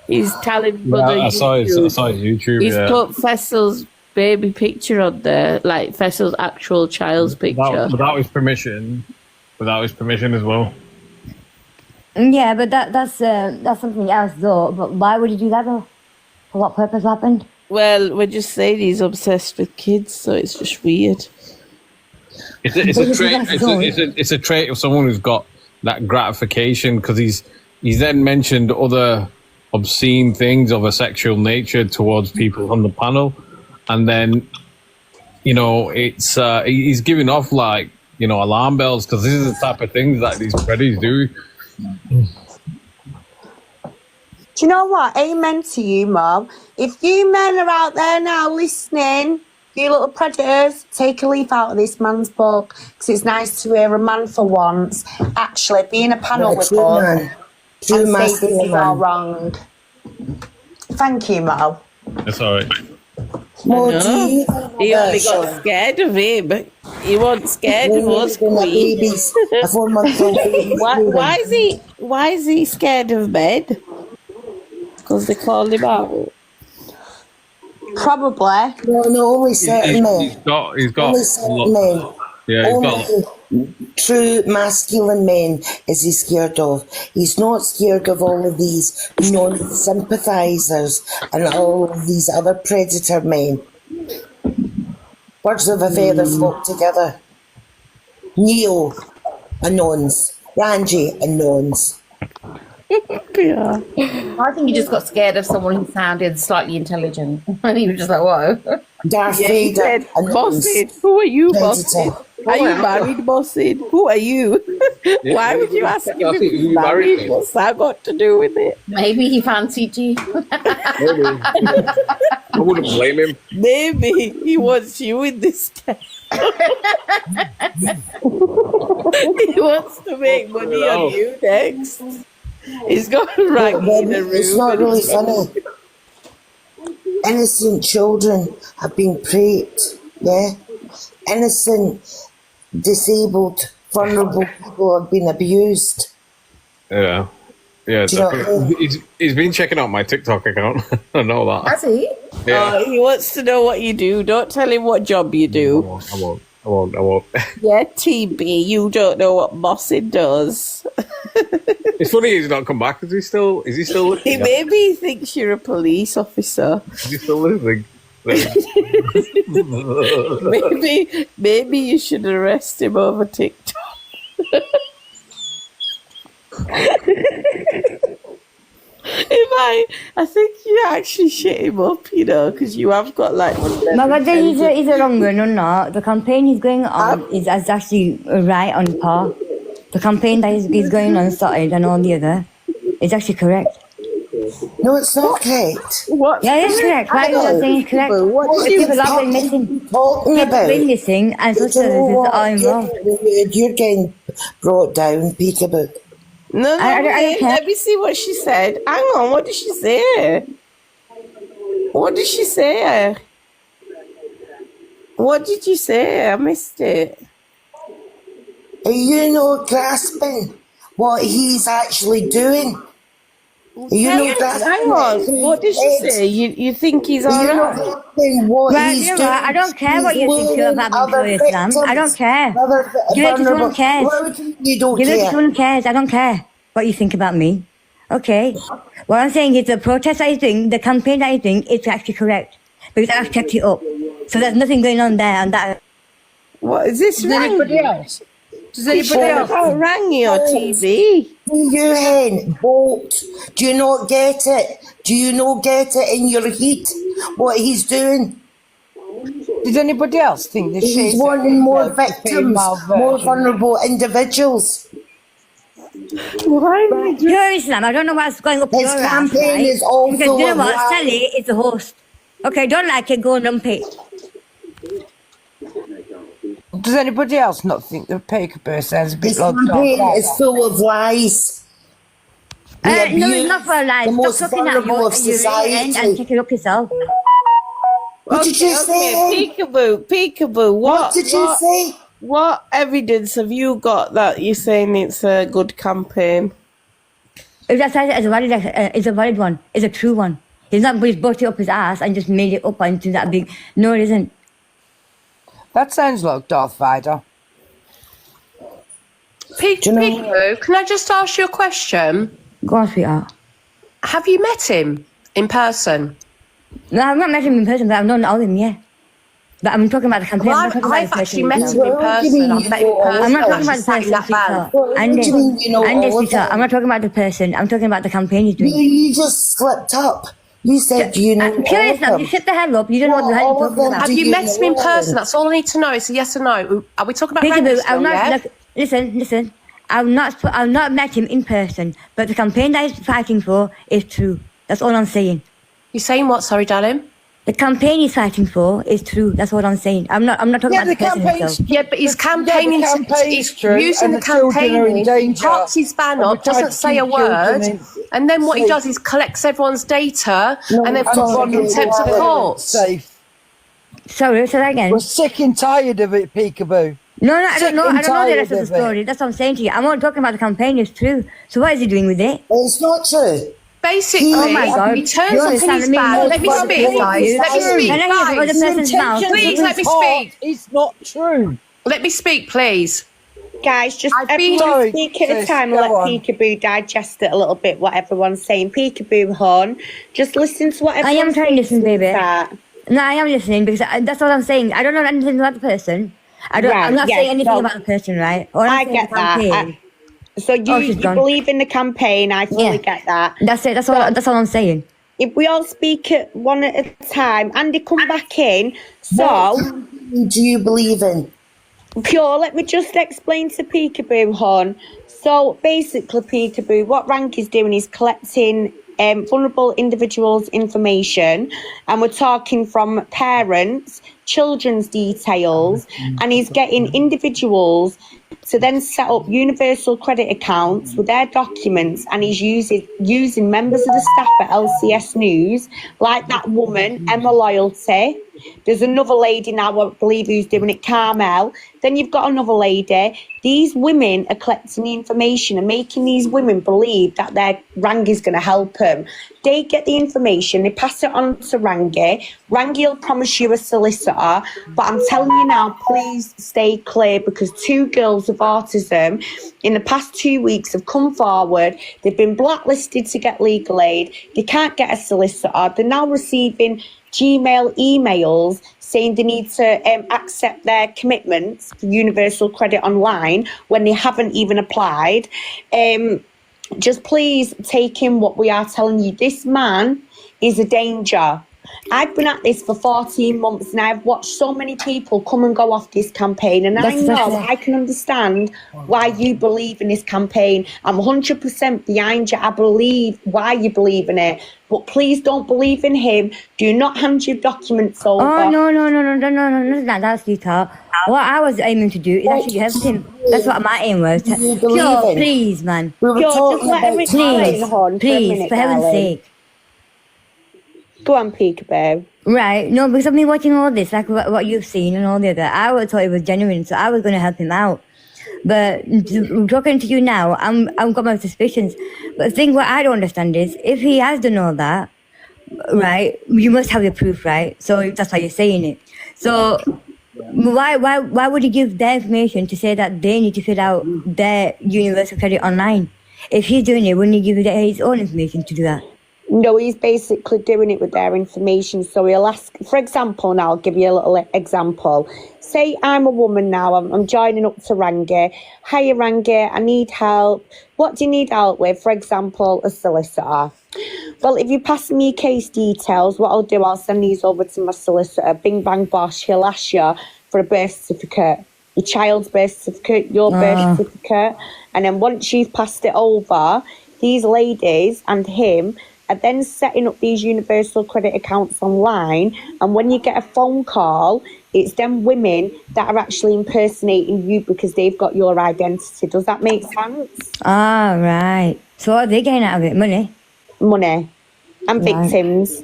his talent brother I saw his YouTube. he's Yeah. put Fessel's baby picture on there, like Fessel's actual child's picture. Without his permission. Without his permission as well. Yeah, but that's something else, though. But why would he do that, though? For what purpose happened? Well, we're just saying he's obsessed with kids, so it's just weird. It's a trait. It's a trait of someone who's got that gratification, because he's then mentioned other obscene things of a sexual nature towards people on the panel, and then it's he's giving off like alarm bells, because this is the type of things that these predators do. Do you know what? Amen to you, Mum. If you men are out there now listening, you little predators, take a leaf out of this man's book, because it's nice to hear a man for once actually be in a panel Yeah, with true us man. True and say this masculine is all man. wrong. Thank you, Mo. That's all right. Mo, No. do you He only got scared of him. He wasn't scared of us, Queen. A 4-month-old baby. Why is he scared of men? Because they called him out. Probably. No, only certain men. He's got Only a certain lot. men. Yeah, he's got. Only true masculine men is he scared of. He's not scared of all of these non-sympathisers and all of these other predator men. Birds of a feather flock together. Neo and nons. Rangy and nons. Yeah. I think he just got scared of someone who sounded slightly intelligent. And he was just like, whoa. Darth Yeah, he Vader. said, and Bossy, who are you, Bossy? Predator. Are you married, Bossy? Who are you? Why would you ask him if Who he's you married? married? What's that got to do with it? Maybe he fancied you. Maybe. I wouldn't blame him. Maybe he wants you in this test. He wants to make money on you next. He's got to rank in the room. It's not really funny. Innocent children have been raped, yeah? Innocent, disabled, vulnerable people have been abused. Yeah. Yeah, Do you know what I mean? he's been checking out my TikTok account. I know that. Has he? Yeah. He wants to know what you do. Don't tell him what job you do. I won't. Yeah, TB, you don't know what Bossy does. It's funny he's not come back. Is he still listening? Maybe he thinks you're a police officer. Is he still listening? Maybe you should arrest him over TikTok. I think you actually shit him up, you know, because you have got like. But whether he's a wrong one or not, the campaign he's going on is actually right on par. The campaign that he's going on started and all the other is actually correct. No, it's not correct. What? Yeah, it's correct. Why are you not saying it's correct? What People have been missing. talking about? People missing and social services are involved. You're getting brought down, peekaboo. No, I don't care. let me see what she said. Hang on, what did she say? What did she say? What did you say? I missed it. Are you not grasping what he's actually doing? Are you not grasping? Hang on, what did she say? You think he's Are you not alright? grasping what Right, he's you know doing? what? I don't care what you think about Other Victoria Islam. I don't victims, care. other Give it to someone who vulnerable- cares. What do you mean you don't Give it to care? someone who cares. I don't care what you think about me. Okay. What I'm saying is the protest that he's doing, the campaign that he's doing, is actually correct. Because I've checked it up. So there's nothing going on there and that. What is this? Does anybody else? Does anybody else? Oh, Rangy or TV? You hen, bolt. Do you not get it? Do you not get it in your heat? What he's doing? Does anybody else think this He's is wanting more like a victims, female more version? vulnerable individuals. Why? Pure Islam, I don't know what's going up His your ass, campaign right? is all Because full you know of what? lies. Sally is the host. Okay, don't like it, go and dump it. Does anybody else not think that Peekaboo sounds a bit His like campaign Darth is full of lies. No, it's not for a lie. the Stop most talking at vulnerable you of and you and society. check it up yourself. What did you say? Peekaboo. What did you say? What evidence have you got that you're saying it's a good campaign? If that's it's a valid one. It's a true one. He's not just brought it up his ass and just made it up into that big. No, it isn't. That sounds like Darth Vader. Peekaboo, can I just ask you a question? Go on, sweetheart. Have you met him in person? No, I've not met him in person, but I've known all of him, yeah. But I'm talking about the campaign. Well, I'm not talking about I've the actually person met himself. him in person. I've met him in person. I'm not talking about the Actually sat in person, that van. sweetheart. What do you mean you know all of sweetheart. them? I'm not talking about the person. I'm talking about the campaign he's doing. You just slipped up. You said you know I'm curious now. all You of them. shut the hell up. You don't know what the hell All you're of talking them about. Have you Do met you him in know person? him? That's all I need to know. It's a yes or no. Are we talking about Peekaboo, Rangy I've still, not. yeah? Look, listen. I've not met him in person, but the campaign that he's fighting for is true. That's all I'm saying. You're saying what? Sorry, darling. The campaign he's fighting for is true. That's what I'm saying. I'm not talking Yeah, about the the person campaign's himself. Yeah, but he's campaigning. Yeah, the campaign's He's true, using and the the children are in campaign. danger. Parks his ban And we're up, trying doesn't to say a keep children word, in and then what he safe. does is collects everyone's data and then I'm puts it sorry, in contempt of Peekaboo. court. Safe. Sorry, say that again. We're sick and tired of it, Peekaboo. No, I Sick don't know. and I don't know the rest of tired the of it. story. That's what I'm saying to you. I'm not talking about the campaign. It's true. So what is he doing with it? It's not true. Basically, Oh my God. he turns You up in understand his me? ban. Let me Most speak, vulnerable guys. Let me is speak, And then you have other guys. person's mouth. Please let me speak. It's not true. Let me speak, please. Guys, just I've been- everyone Sorry, speak at a sis, time and go let on. Peekaboo digest it a little bit, what everyone's saying. Peekaboo, hon, just listen to what I am everyone's trying to listen, baby. That. No, I am listening because that's what I'm saying. I don't know anything about the person. I'm Right, not yeah, saying anything no. about the person, right? All I'm I saying get is the that. campaign. So you she's gone. believe in the campaign. I fully Yeah. get that. That's it. That's all I'm saying. If we all speak at one at a time, Andy, come back in. What So, campaign do you believe in? Pure, let me just explain to Peekaboo, hon. So basically, Peekaboo, what Rank is doing is collecting vulnerable individuals' information, and we're talking from parents, children's details, and he's getting individuals to then set up universal credit accounts with their documents, and he's using members of the staff at LCS News, like that woman, Emma Loyalty. There's another lady now, I believe, who's doing it, Carmel. Then you've got another lady. These women are collecting the information and making these women believe that their Rangy's going to help them. They get the information, they pass it on to Rangy. Rangy will promise you a solicitor, but I'm telling you now, please stay clear, because 2 girls with autism in the past 2 weeks have come forward. They've been blacklisted to get legal aid. They can't get a solicitor. They're now receiving Gmail emails saying they need to accept their commitments for Universal Credit Online when they haven't even applied. Just please take in what we are telling you. This man is a danger. I've been at this for 14 months and I've watched so many people come and go off this campaign, and I can understand why you believe in this campaign. I'm 100% behind you. I believe why you believe in it, but please don't believe in him. Do not hand your documents over. Oh, no, that's sweetheart. What I was aiming to do is actually help him. That's what my aim was. Pure, please, man. We were talking about Please, for heaven's sake. Go on, Peekaboo. Right, no, because I've been watching all this, like what you've seen and all the other. I thought it was genuine, so I was going to help him out. But talking to you now, I've got my suspicions. But the thing what I don't understand is, if he has done all that, right, you must have the proof, right? So that's why you're saying it. So why would he give their information to say that they need to fill out their universal credit online? If he's doing it, wouldn't he give his own information to do that? No, he's basically doing it with their information. So he'll ask, for example, now I'll give you a little example. Say I'm a woman now, I'm joining up to Rangy. Hiya Rangy, I need help. What do you need help with? For example, a solicitor. Well, if you pass me your case details, what I'll do, I'll send these over to my solicitor. Bing bang bosh, he'll ask you for a birth certificate, your child's birth certificate, your birth certificate. And then once you've passed it over, these ladies and him are then setting up these universal credit accounts online, and when you get a phone call, it's them women that are actually impersonating you because they've got your identity. Does that make sense? Ah, right. So what are they getting out of it? Money? Money. And victims.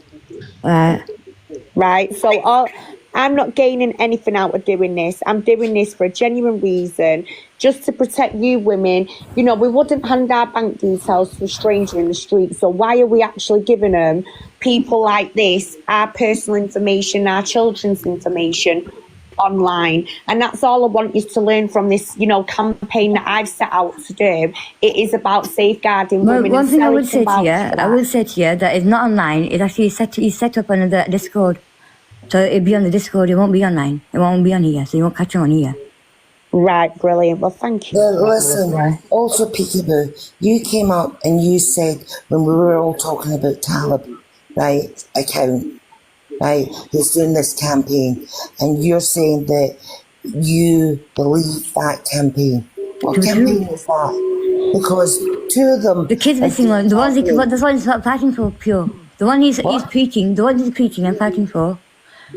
Right. So I'm not gaining anything out of doing this. I'm doing this for a genuine reason, just to protect you women. You know, we wouldn't hand our bank details to a stranger in the street. So why are we actually giving them, people like this, our personal information, our children's information online? And that's all I want you to learn from this, you know, campaign that I've set out to do. It is about safeguarding women. One thing I would say to you, that it's not online. It's actually set up on the Discord. So it'll be on the Discord, it won't be online. It won't be on here, so you won't catch it on here. Right, brilliant. Well, thank you. Well, listen, also Peekaboo, you came up and you said, when we were all talking about Talib, right, account, right, he's doing this campaign, and you're saying that you believe that campaign. What campaign is that? Because 2 of them... The kids missing one, the ones he's not fighting for, Pure. The one he's preaching, the one he's preaching and fighting for.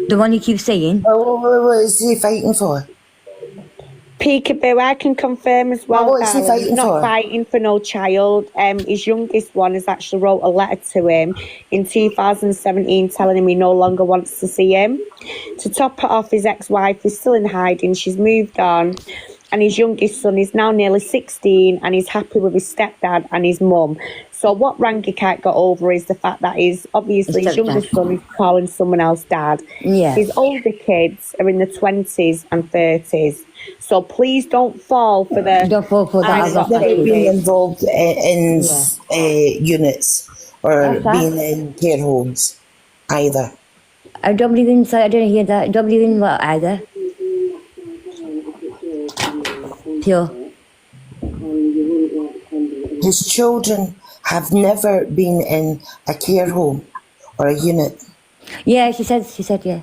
The one he keeps saying. What is he fighting for? Peekaboo, I can confirm as well. What is he fighting he's not for? fighting for no child. His youngest one has actually wrote a letter to him in 2017 telling him he no longer wants to see him. To top it off, his ex-wife is still in hiding. She's moved on. And his youngest son is now nearly 16 and he's happy with his stepdad and his mum. So what Rangy can't get over is the fact that his youngest son is calling someone else dad. Yeah. His older kids are in the 20s and 30s. So please don't fall for the... Don't fall for that. Being involved in units or being in care homes either. I don't believe in... Sorry, I didn't hear that. I don't believe in what either. Pure. His children have never been in a care home. or a unit? Yeah, she said, yeah.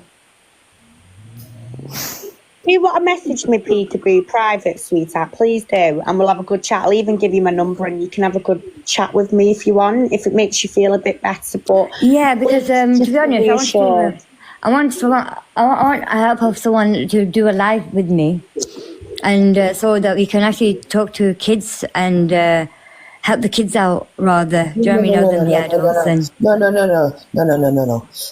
If you want to message me, Peekaboo, private, sweetheart, please do, and we'll have a good chat. I'll even give you my number, and you can have a good chat with me if you want, if it makes you feel a bit better. But Yeah, because to be honest, reassured. I want to help someone to do a live with me, and so that we can actually talk to kids and help the kids out rather. Do you know what I mean? Other than the adults and.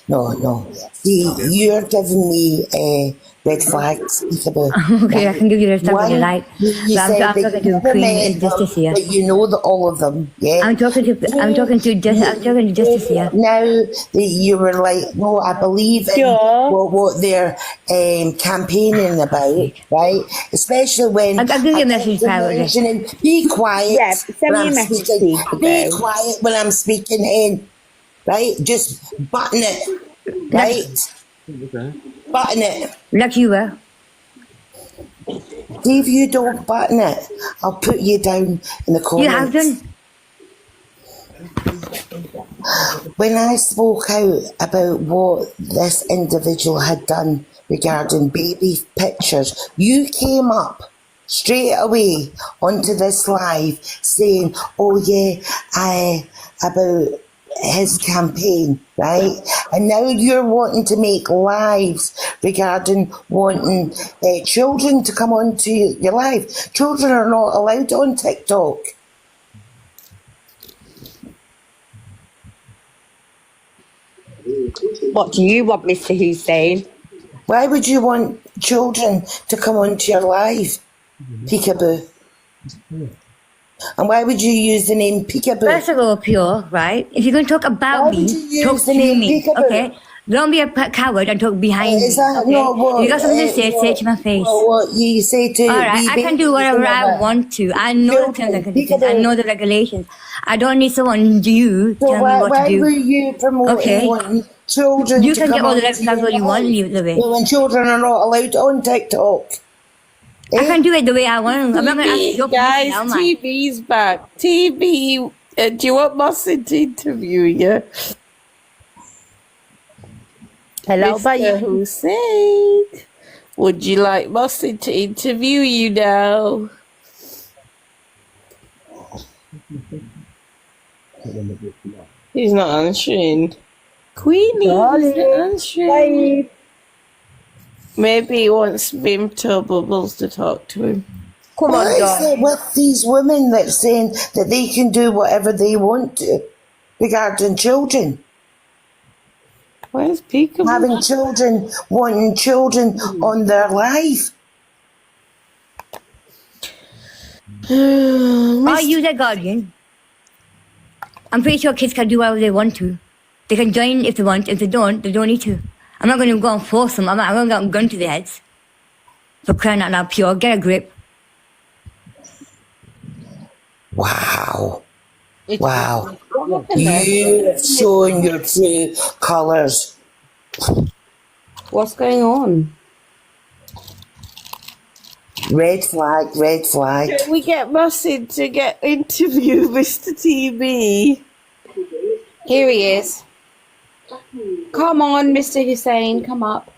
No. See, you're giving me red flags. Okay, I can give you the stuff that you like. You But said I'm that talking you to never Queen met and Justice them, here. but you know all of them. Yeah. I'm talking to Justice here. Now that you were like, no, I believe in what they're campaigning about, right? Especially when I'll give you a message privately. mentioning, be quiet. Yeah, send when me a I'm message, speaking. Peekaboo. Be quiet when I'm speaking in, right? Just button it, right? Button it. Like you were. If you don't button it, I'll put you down in the comments. You have done. When I spoke out about what this individual had done regarding baby pictures, you came up straight away onto this live saying, oh yeah, about his campaign, right? And now you're wanting to make lives regarding wanting children to come onto your live. Children are not allowed on TikTok. What do you want, Mr. Hussein? Why would you want children to come onto your live, Peekaboo? And why would you use the name Peekaboo? First of all, Pure, right? If you're going to talk about me, talk to me, okay? Don't be a coward and talk behind me. Is that Okay? not what? If you got something to say it to my face. What you say to All right, I can do whatever I want to. I know the terms and conditions. I know the regulations. I don't need someone you tell me what to do. Why were you promoting wanting children You to can come get all the onto red flags your all you want, live? leave it the way. When children are not allowed on TikTok. I can do it the way I want. I'm not going to ask your Guys, permission now, man. TV's back. TV, do you want Mossad to interview you? Hello, Mr. Hussein. Would you like Mossad to interview you now? He's not answering. Queenie, he's not answering. Maybe he wants Vimto Bubbles to talk to him. Come on, What is it with these women that saying that they can do whatever they want to regarding children? Where's Peekaboo? Having children, wanting children on their life. Are you the guardian? I'm pretty sure kids can do whatever they want to. They can join if they want. If they don't need to. I'm not going to go and force them. I'm going to get a gun to their heads. For crying out loud, Pure, get a grip. Wow. Wow. You've shown your true colours. What's going on? Red flag, red flag. Can we get Mossad to get interview Mr. TV? Here he is. Come on, Mr. Hussein, come up.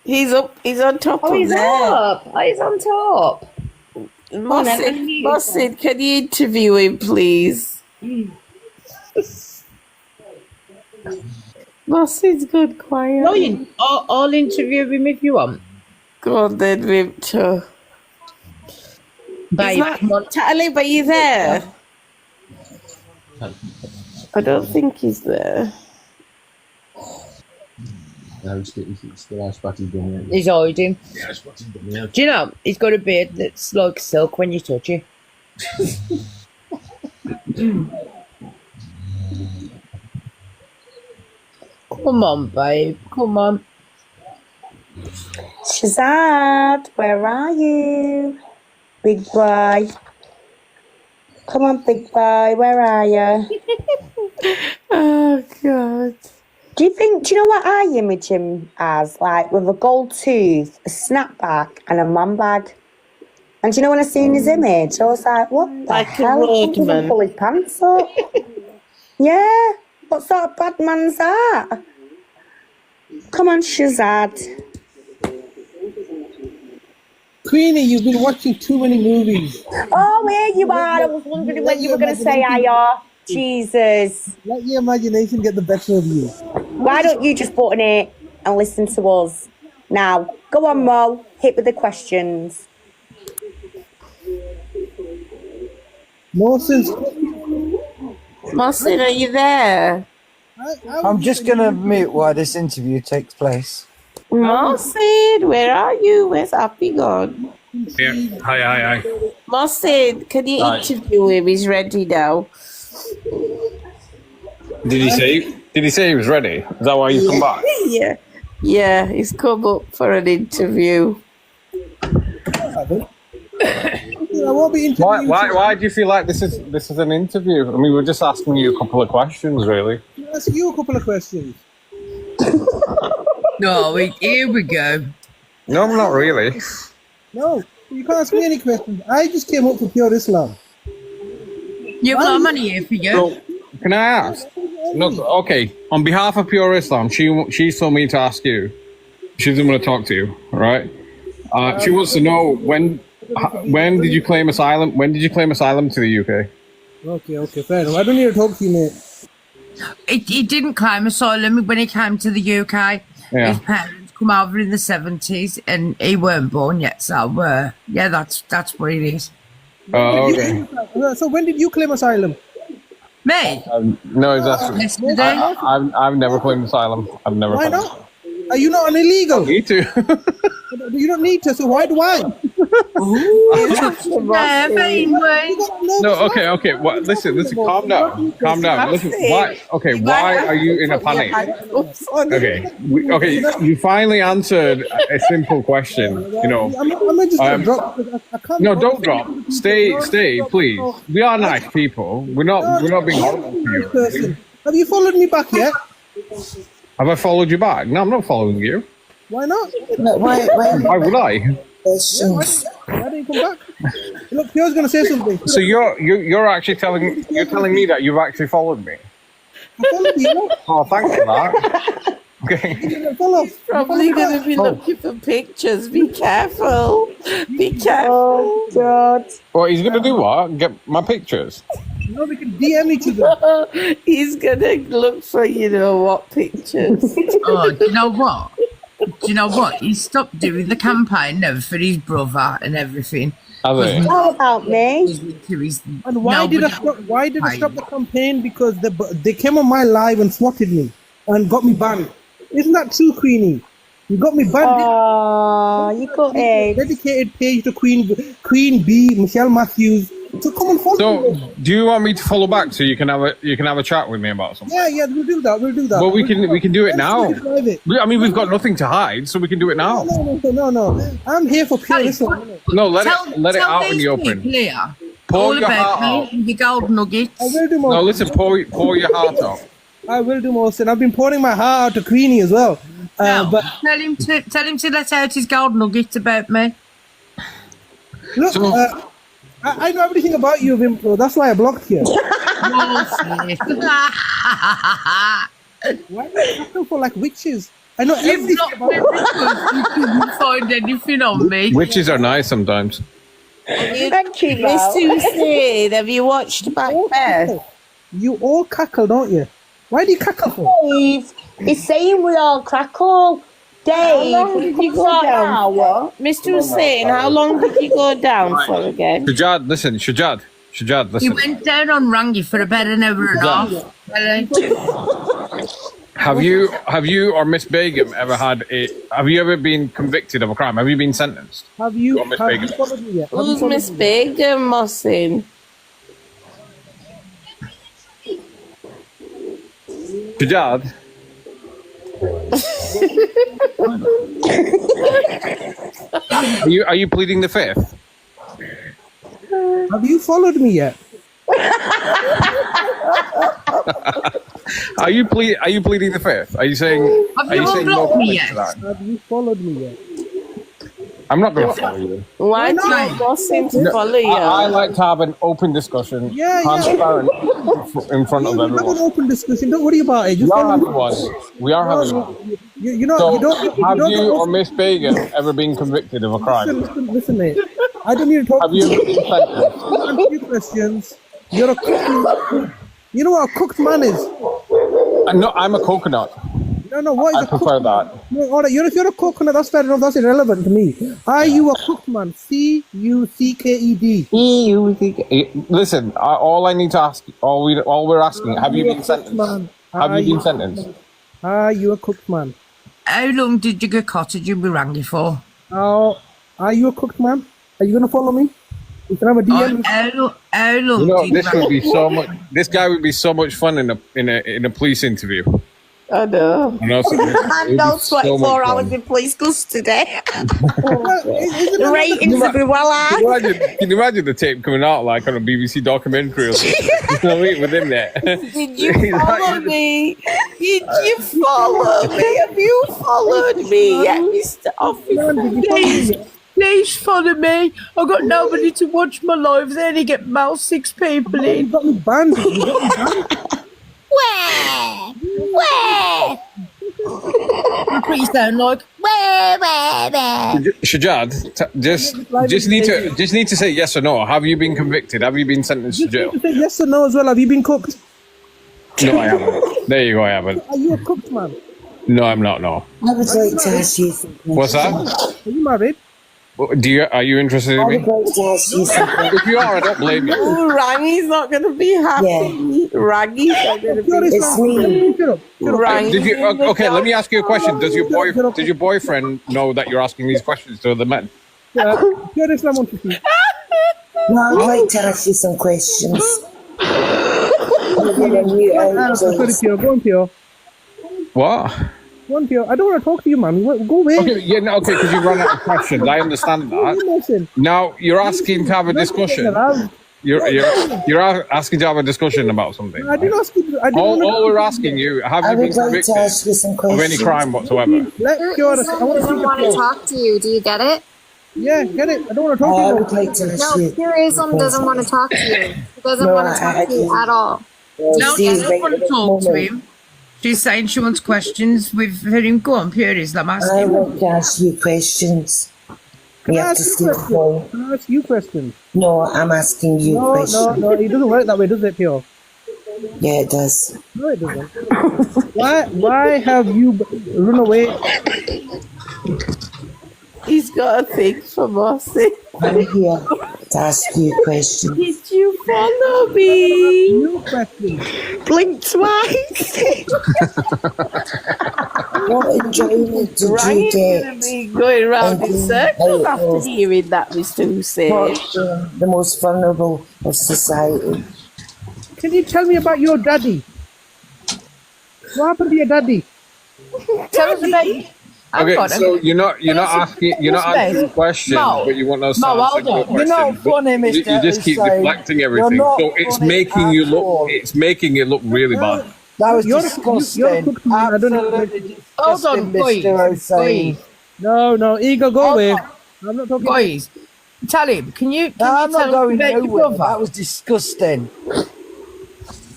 He's up. He's on top Oh, of he's there. up. Oh, he's on top. Mossad, can you interview him, please? Mossad's good, quiet. No, I'll interview him if you want. Go on then, Vimto. Babe, come on. Talib, are you there? I don't think he's there. He's hiding. Do you know, he's got a beard that's like silk when you touch it. Come on, babe. Come on. Shazad, where are you? Big boy. Come on, big boy, where are you? Oh, God. Do you know what I image him as? Like, with a gold tooth, a snapback, and a man bag. And do you know when I seen his image, I was like, what the Like a hell? He doesn't roadman. pull his pants up. Yeah. What sort of bad man's that? Come on, Shazad. Queenie, you've been watching too many movies. Oh, here you are. I was wondering when you were going to say hiya. Jesus. Let your imagination get the better of you. Why don't you just button it and listen to us? Now, go on, Mo. Hit with the questions. Mawson's... Mohsin, are you there? I'm just gonna mute while this interview takes place. Mohsin, where are you? Where's Happy gone? Yeah. Hi. Mohsin, can you Hi. interview him? He's ready now. Did he say he was ready? Is that why you come back? Yeah, he's come up for an interview. I won't be interviewing Why do you feel like this is an interview? I mean, we're just asking you a couple of questions, really. I'll ask you a couple of questions. No, here we go. No, I'm not really. No, you can't ask me any questions. I just came up for pure Islam. You've got money here for you. So, can I ask? No, okay. On behalf of Pure Islam, she told me to ask you. She doesn't want to talk to you, right? She wants to know when did you claim asylum? When did you claim asylum to the UK? Okay, fair enough. I don't need to talk to you, mate. He didn't claim asylum when he came to the UK. Yeah. His parents come over in the 70s and he weren't born yet, so yeah, that's what it is. Oh, okay. So when did you claim asylum? Me? No, exactly. Yesterday? I've never claimed asylum. I've never. Why not? Are you not an illegal? Me too. You don't need to, so why do I? No, okay. What? Listen. Calm down. Listen. Why? Okay. Why are you in a panic? Okay. You finally answered a simple question. You know. I'm just gonna drop. I can't. No, don't drop. Stay, please. We are nice people. We're not being horrible to you. Person. Have you followed me back yet? Have I followed you back? No, I'm not following you. Why not? Why would I? Why didn't you come back? Look, Pierre's gonna say something. So you're actually telling me that you've actually followed me. I followed you. Oh, thanks for that. Okay. Probably going to be looking for pictures. Be careful. Be careful. Oh, God. Well, he's gonna do what? Get my pictures? No, we can DM each other. He's going to look for what pictures. Oh, do you know what? He stopped doing the campaign now for his brother and everything. How about me? And why did I stop the campaign? Because they came on my live and swatted me and got me banned. Isn't that true, Queenie? You got me banned. Oh, you got it. Dedicated page to Queen B, Michelle Matthews. So come and follow me. So, do you want me to follow back so you can have a chat with me about something? Yeah, we'll do that. Well, we can do it now. I mean, we've got nothing to hide, so we can do it now. No. I'm here for pure Islam. No, let it out in the open. Pour your heart out. Your gold nuggets. I will do more. No, listen, pour your heart out. I will do most, and I've been pouring my heart out to Queenie as well. But tell him to let out his gold nuggets about me. Look, I know everything about you, Vimpro. That's why I blocked you. Why do you tackle for like witches? I know everything about you. You find anything on me. Witches are nice sometimes. Thank you, Mr. Hussein, have you watched Macbeth? You all cackle, don't you? Why do you cackle for? Dave, he's saying we all crackle. Dave, how long did you go down for? Mr. Hussein, how long did you go down for again? Shajad, listen. He went down on Rangy for about an hour and a half. Have you or Miss Begum have you ever been convicted of a crime? Have you been sentenced? Have you followed me yet? Who's Miss Begum, Mohsin? Shajad? Are you pleading the fifth? Have you followed me yet? Are you pleading the fifth? Are you saying? Have you unblocked me yet? Have you followed me yet? I'm not going to follow you. Why do you boss him to follow you? I like to have an open discussion, transparent, in front of everyone. Have an open discussion. Don't worry about it. We are having one. We are having one. You know, So, you don't. have you or Miss Bagan ever been convicted of a crime? Listen, mate. I don't need to talk Have to you you. ever been sentenced? Answer your questions. You're a cooked. You know what a cooked man is? No, I'm a coconut. No. What is I a prefer cooked that. man? No, all right. If you're a coconut, that's fair enough. That's irrelevant to me. Are you a cooked man? CUCKED. Listen, all I need to ask, all we're asking, have you been sentenced? Have you been sentenced? Are you a cooked man? How long did you get cottage in Rangy for? Oh, are you a cooked man? Are you gonna follow me? You can have a DM. How long? You know, did this would be so much. This guy would be so much fun in a police interview. I know. And those 24 hours in police custody. The ratings would be well high. Can you imagine the tape coming out like on a BBC documentary or something? You know what I mean? Within there. Did you follow me? Did you follow me? Have you followed me yet, Mr. Officer? Please follow me. I've got nobody to watch my live. They only get about 6 people in. You got me banned. You got me banned. Where? That's what you sound like. Where? Shajad, just need to say yes or no. Have you been convicted? Have you been sentenced to jail? Say yes or no as well. Have you been cooked? No, I haven't. There you go, I haven't. Are you a cooked man? No, I'm not. No. I would like to ask you something. What's that? Are you married? Are you interested in I me? would like to ask you something. If you are, I don't blame you. Oh, Rangy's not going to be happy. Yeah. Rangy's not going to be It's me. Did you? Okay, let me ask you a question. Did your boyfriend know that you're asking these questions to other men? Pure Islam wants to see. No, I'd like to ask you some questions. Sorry, Pure. Go on, Pure. What? Go on, Pure. I don't want to talk to you, man. Go away. Okay, yeah, no, okay, because you run out of questions. I understand that. Now you're asking to have a discussion. You're asking to have a discussion about something. I didn't ask you. All we're asking you, have you been convicted of any crime whatsoever? Let Pure. I Doesn't want to talk to you. Do you get it? Yeah, get it. I don't want to talk to you. I would like to ask No, you. Purism doesn't want to talk to you. He doesn't No, want to talk to you at all. No, she doesn't want to talk to him. She's saying she wants questions with him. Go on, Purism. I'm I asking. want to ask you questions. You have to stay calm. Can I ask you questions? No, I'm asking you questions. No, it doesn't work that way, does it, Pure? Yeah, it does. No, it doesn't. Why have you run away? He's got a thing for Mossy. I'm here to ask you questions. Did you follow me? New questions. Blink twice. What enjoyment did you Rangy's get? going to be going round in circles after hearing that, Mr. Hussein. The most vulnerable of society. Can you tell me about your daddy? What happened to your daddy? Tell us about you. Okay, so you're not answering the question, but you want us to answer the question. You're not funny, Mr. You just keep Hussein. deflecting everything, You're not so it's funny making at you look. all. It's making it look really bad. That was You're disgusting. cooked man. I don't know. Absolutely Hold disgusting, on, boys. Mr. Hussein. No, Ego, go away. I'm not talking. Boys, tell him. Can you No, I'm tell not us going about your nowhere. That brother? was disgusting.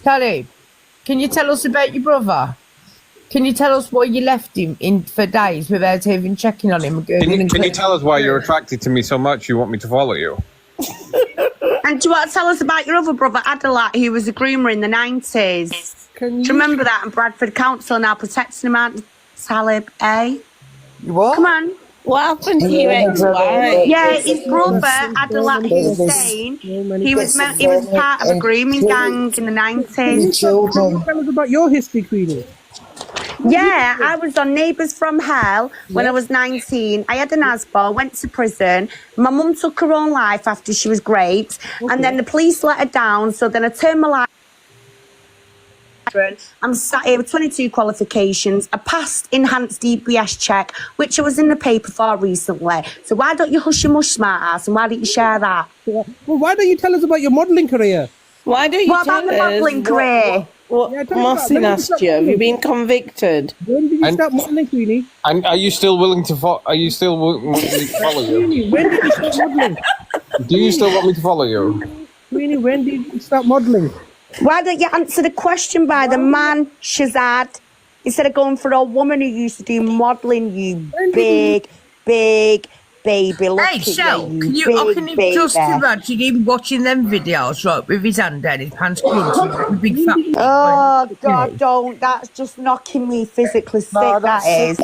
Tell him. Can you tell us about your brother? Can you tell us why you left him in for days without even checking on him? Can you tell us why you're attracted to me so much? You want me to follow you? And do you want to tell us about your other brother, Adelite, who was a groomer in the 90s? Do you remember that? And Bradford Council now protecting him out Talib, eh? What? Come on. What happened to your ex-wife? Yeah, his brother, Adelite Hussein, he was part of a grooming gang in the 90s. Children. Tell us about your history, Queenie. Yeah, I was on Neighbours from Hell when I was 19. I had an asthma, went to prison. My mum took her own life after she was raped. And then the police let her down. So then I turned my life. I'm sat here with 22 qualifications. I passed enhanced DBS check, which I was in the paper for recently. So why don't you hush your mush, smart ass, and why don't you share that? Well, why don't you tell us about your modelling career? Why don't you What tell about the us modelling career? What Mossing asked you? Have you been convicted? When did you start modelling, Queenie? And are you still willing to Are you still willing to follow you? Queenie, when did you start modelling? Do you still want me to follow you? Queenie, when did you start modelling? Why don't you answer the question by the man, Shazad, instead of going for a woman who used to do modelling, you big baby. Look Hey, at Shell, you, can you big just baby. imagine him watching them videos, right, with his hand down his pants crunchy, like a big fat... Oh, God, don't. That's just knocking me physically sick, that is.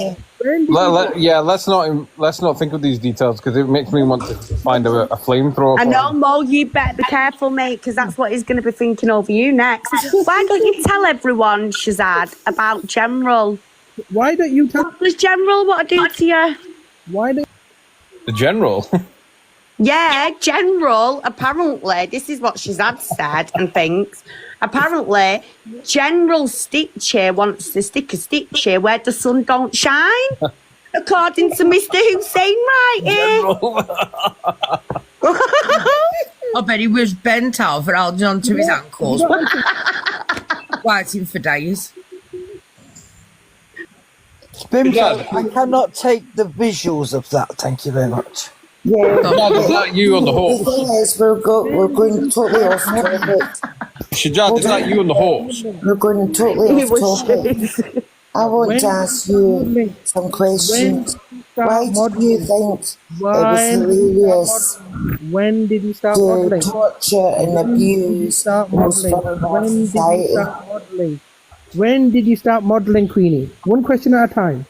Let's not think of these details because it makes me want to find a flamethrower. I know, Mo, you better be careful, mate, because that's what he's going to be thinking over you next. Why don't you tell everyone, Shazad, about General? Why don't you tell... What does General want to do to you? Why don't... The General? Yeah, General, apparently, this is what Shazad said and thinks. Apparently, General Stitcher wants to stick a stitch here where the sun don't shine. According to Mr. Hussein right here. I bet he was bent over, holding onto his ankles, waiting for days. Bimbo, I cannot take the visuals of that. Thank you very much. Yeah. Shajad, is that you on the horse? The thing is, we're going totally off topic. Shajad, is that you on the horse? We're going totally off topic. I want to ask you some questions. Why do you think it was hilarious When did you start to modelling? torture and abuse the most vulnerable society? When did you start modelling, Queenie? One question at a time.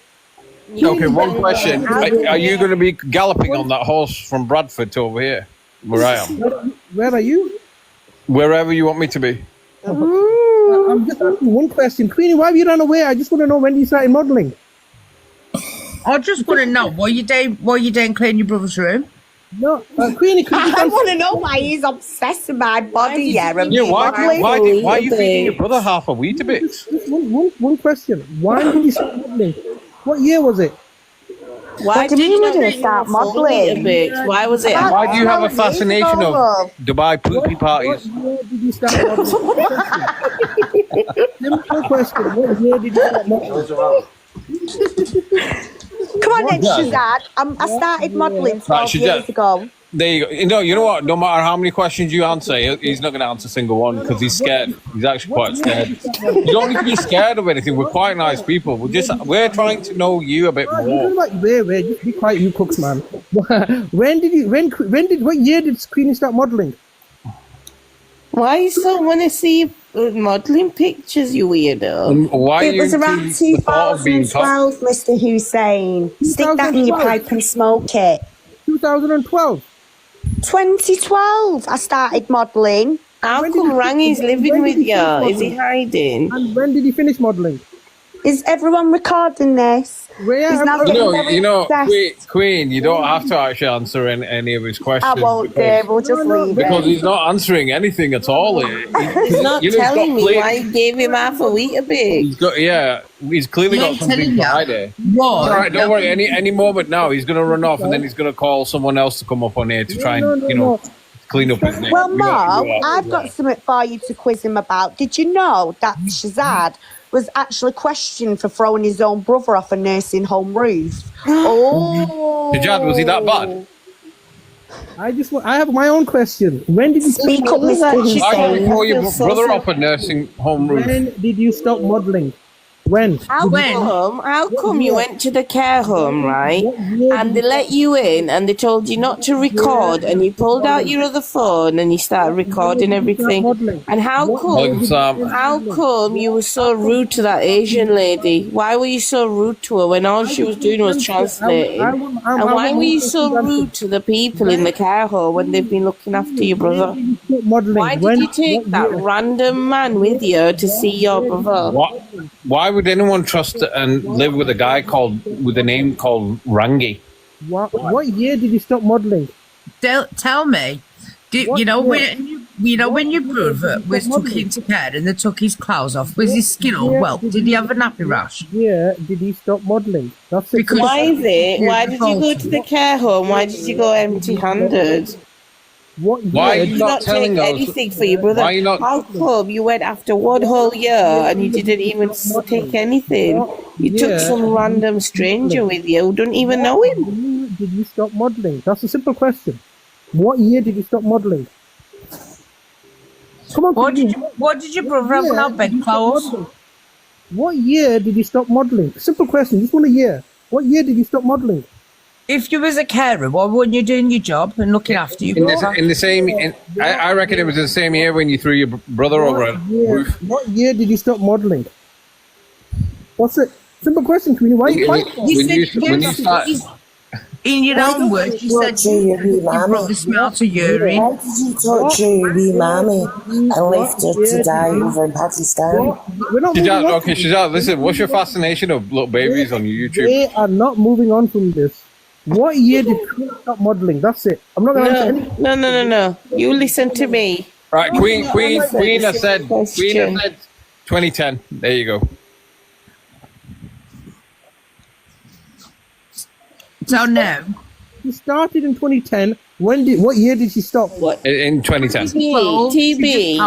Okay, one question. Are you going to be galloping on that horse from Bradford to over here, where I am? Where are you? Wherever you want me to be. I'm just asking one question. Queenie, why have you run away? I just want to know when you started modelling. I just want to know why you don't clean your brother's room. No, Queenie, I want to know why he's obsessed with my body, yeah. Why are you feeding your brother half a Weetabix? Just one question. Why did you start modelling? What year was it? Why did you want to start modelling? Why was it? Why do you have a fascination of Dubai poopy parties? What year did you start modelling? Simple question. What year did you start modelling? Come on then, Shazad. I started modelling 12 years ago. There you go. You know what? No matter how many questions you answer, he's not going to answer a single one because he's scared. He's actually quite scared. You don't need to be scared of anything. We're quite nice people. We're trying to know you a bit more. Wait, just be quiet, you cooks, man. What year did Queenie start modelling? Why you so want to see modelling pictures, you weirdo? Why it was around 2012, Mr. Hussein. Stick that in your pipe and smoke it. 2012. 2012, I started modelling. How come Rangy's living with you? Is he hiding? And when did you finish modelling? Is everyone recording this? Queen, you don't have to actually answer any of his questions. I won't dare, we'll just leave because it. he's not answering anything at all. He's not telling me why you gave him half a Weetabix. He's clearly got something to hide here. All right, don't worry. Any moment now, he's going to run off and then he's going to call someone else to come up on here to try and, clean up his name. Well, Mo, I've got something for you to quiz him about. Did you know that Shazad was actually questioned for throwing his own brother off a nursing home roof? Shazad, was he that bad? I have my own question. When did you speak up, Mr. Hussein? Why did you throw your brother off a nursing home roof? When did you stop modelling? When? How come you went to the care home, right? And they let you in and they told you not to record and you pulled out your other phone and you started recording everything. And how come you were so rude to that Asian lady? Why were you so rude to her when all she was doing was translating? And why were you so rude to the people in the care home when they've been looking after your brother? Why did you take that random man with you to see your brother? Why would anyone trust and live with a guy with a name called Rangy? What year did you stop modelling? Tell me. When your brother was took into care and they took his clothes off, was his skin all welt? Did he have a nappy rash? Yeah, did he stop modelling? Why did you go to the care home? Why did you go empty-handed? What year? Why are you Did not not telling take us? anything for your brother. Why are you not? How come you went after one whole year and you didn't even take anything? You took some random stranger with you who don't even know him. Did you stop modeling? That's a simple question. What year did you stop modeling? Come on, What did your brother have on our bedclothes? What year did you stop modeling? Simple question, just 1 year. What year did you stop modeling? If you was a carer, why weren't you doing your job and looking after your brother? I reckon it was the same year when you threw your brother over a roof. What year did you stop modeling? What's it? Simple question, Queenie. Why are you fighting? In your own words, you said your brother smelled of urine. Why did you torture your wee mammy and left her to die over in Pakistan? Shazad, listen, what's your fascination of little babies on YouTube? They are not moving on from this. What year did Queen stop modeling? That's it. I'm not going to answer anything. No. You listen to me. Right, Queen has said 2010. There you go. So now, she started in 2010. What year did she stop? In 2010. TB.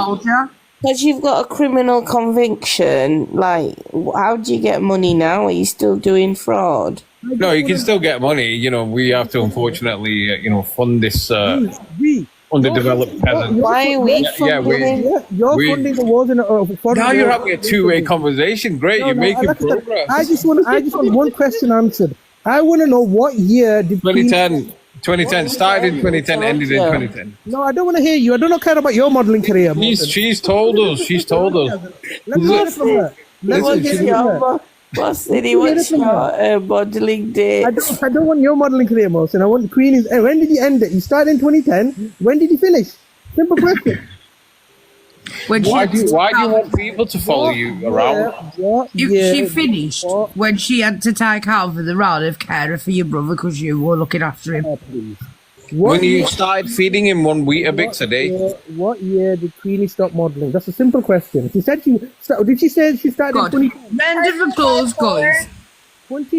Because you've got a criminal conviction, like, how do you get money now? Are you still doing fraud? No, you can still get money. You know, we have to unfortunately, fund this underdeveloped peasant. Why are we funding? You're funding the wars in now you're having a two-way conversation. Great, you're making progress. I just want one question answered. I want to know what year did 2010 started in 2010, ended in 2010. No, I don't want to hear you. I don't care about your modelling career. She's told us. Let me hear it from her. He wants your modelling day. I don't want your modelling career, Mohsen. I want Queenie's. When did you end it? You started in 2010. When did you finish? Simple question. Why do you want people to follow you around? She finished when she had to take over the role of carer for your brother because you were looking after him. When you started feeding him 1 Weetabix a day. What year did Queenie stop modelling? That's a simple question. She said did she say she started in 2010? Round of applause, guys.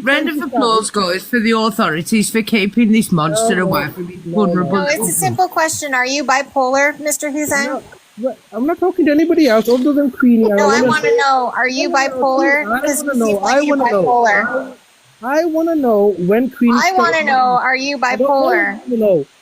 Round of applause, guys, for the authorities for keeping this monster away from his vulnerable. No, it's a simple question. Are you bipolar, Mr. Hussein? I'm not talking to anybody else other than Queenie. No, I want to know. Are you bipolar? Because you seem like you're bipolar. I want to know when Queenie. I want to know. Are you bipolar?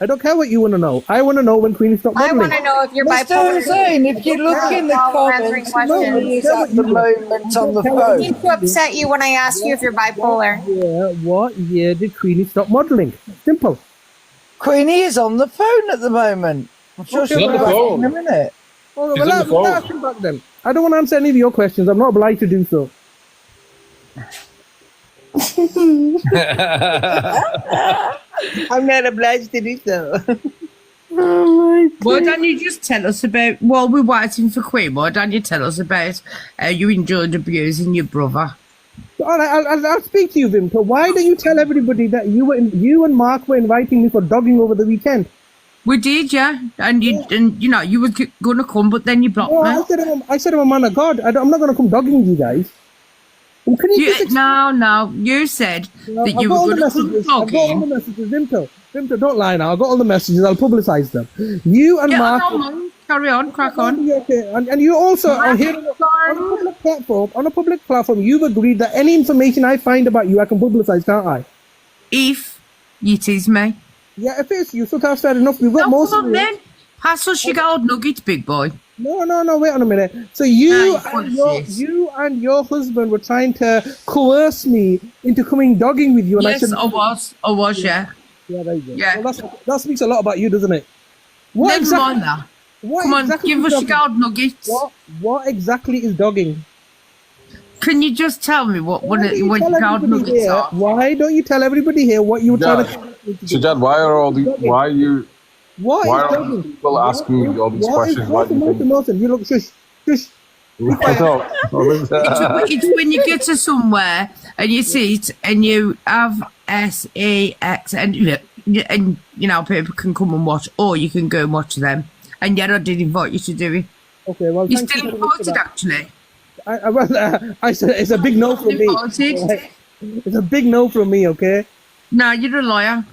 I don't care what you want to know. I want to know when Queenie stopped modeling. I want to know if you're bipolar. Mr. Hussein, if you look in the comments, somebody is at the moment on the phone. It seemed to upset you when I asked you if you're bipolar. Yeah. What year did Queenie stop modeling? Simple. Queenie is on the phone at the moment. I'm sure she'll be back in a minute. Oh, well, ask him back then. I don't want to answer any of your questions. I'm not obliged to do so. I'm not obliged to do so. Why don't you just tell us about, while we're waiting for Queen, why don't you tell us about how you enjoyed abusing your brother? All right, I'll speak to you, Vimto. Why don't you tell everybody that you and Mark were inviting me for dogging over the weekend? We did, yeah. And you were going to come, but then you blocked me. I said I'm a man of God. I'm not going to come dogging you guys. No. You said that you were going to come dogging. I've got all the messages, Vimto, don't lie now. I've got all the messages. I'll publicise them. You and Mark. Carry on, crack on. Okay. And you also are here on a public platform. You've agreed that any information I find about you, I can publicise, can't I? If it is me. Yeah, if it's you, so that's fair enough. We've got most of then. Pass us your gold nuggets, big boy. No, wait on a minute. So you and your husband were trying to coerce me into coming dogging with you. And yes, I was, yeah. Yeah, there you go. Yeah. Well, that speaks a lot about you, doesn't it? Never mind that. Come on, give us your gold nuggets. What exactly is dogging? Can you just tell me what your gold nuggets are? Why don't you tell everybody here what you were trying to... Sujad, why are people asking you all these questions? You look, shush. It's when you get to somewhere and you see it and you have SEX and people can come and watch, or you can go and watch them. And yet I did invite you to do it. Okay, well, you're still invited, actually. I said it's a big no from me. It's a big no from me, okay? No, you're a liar.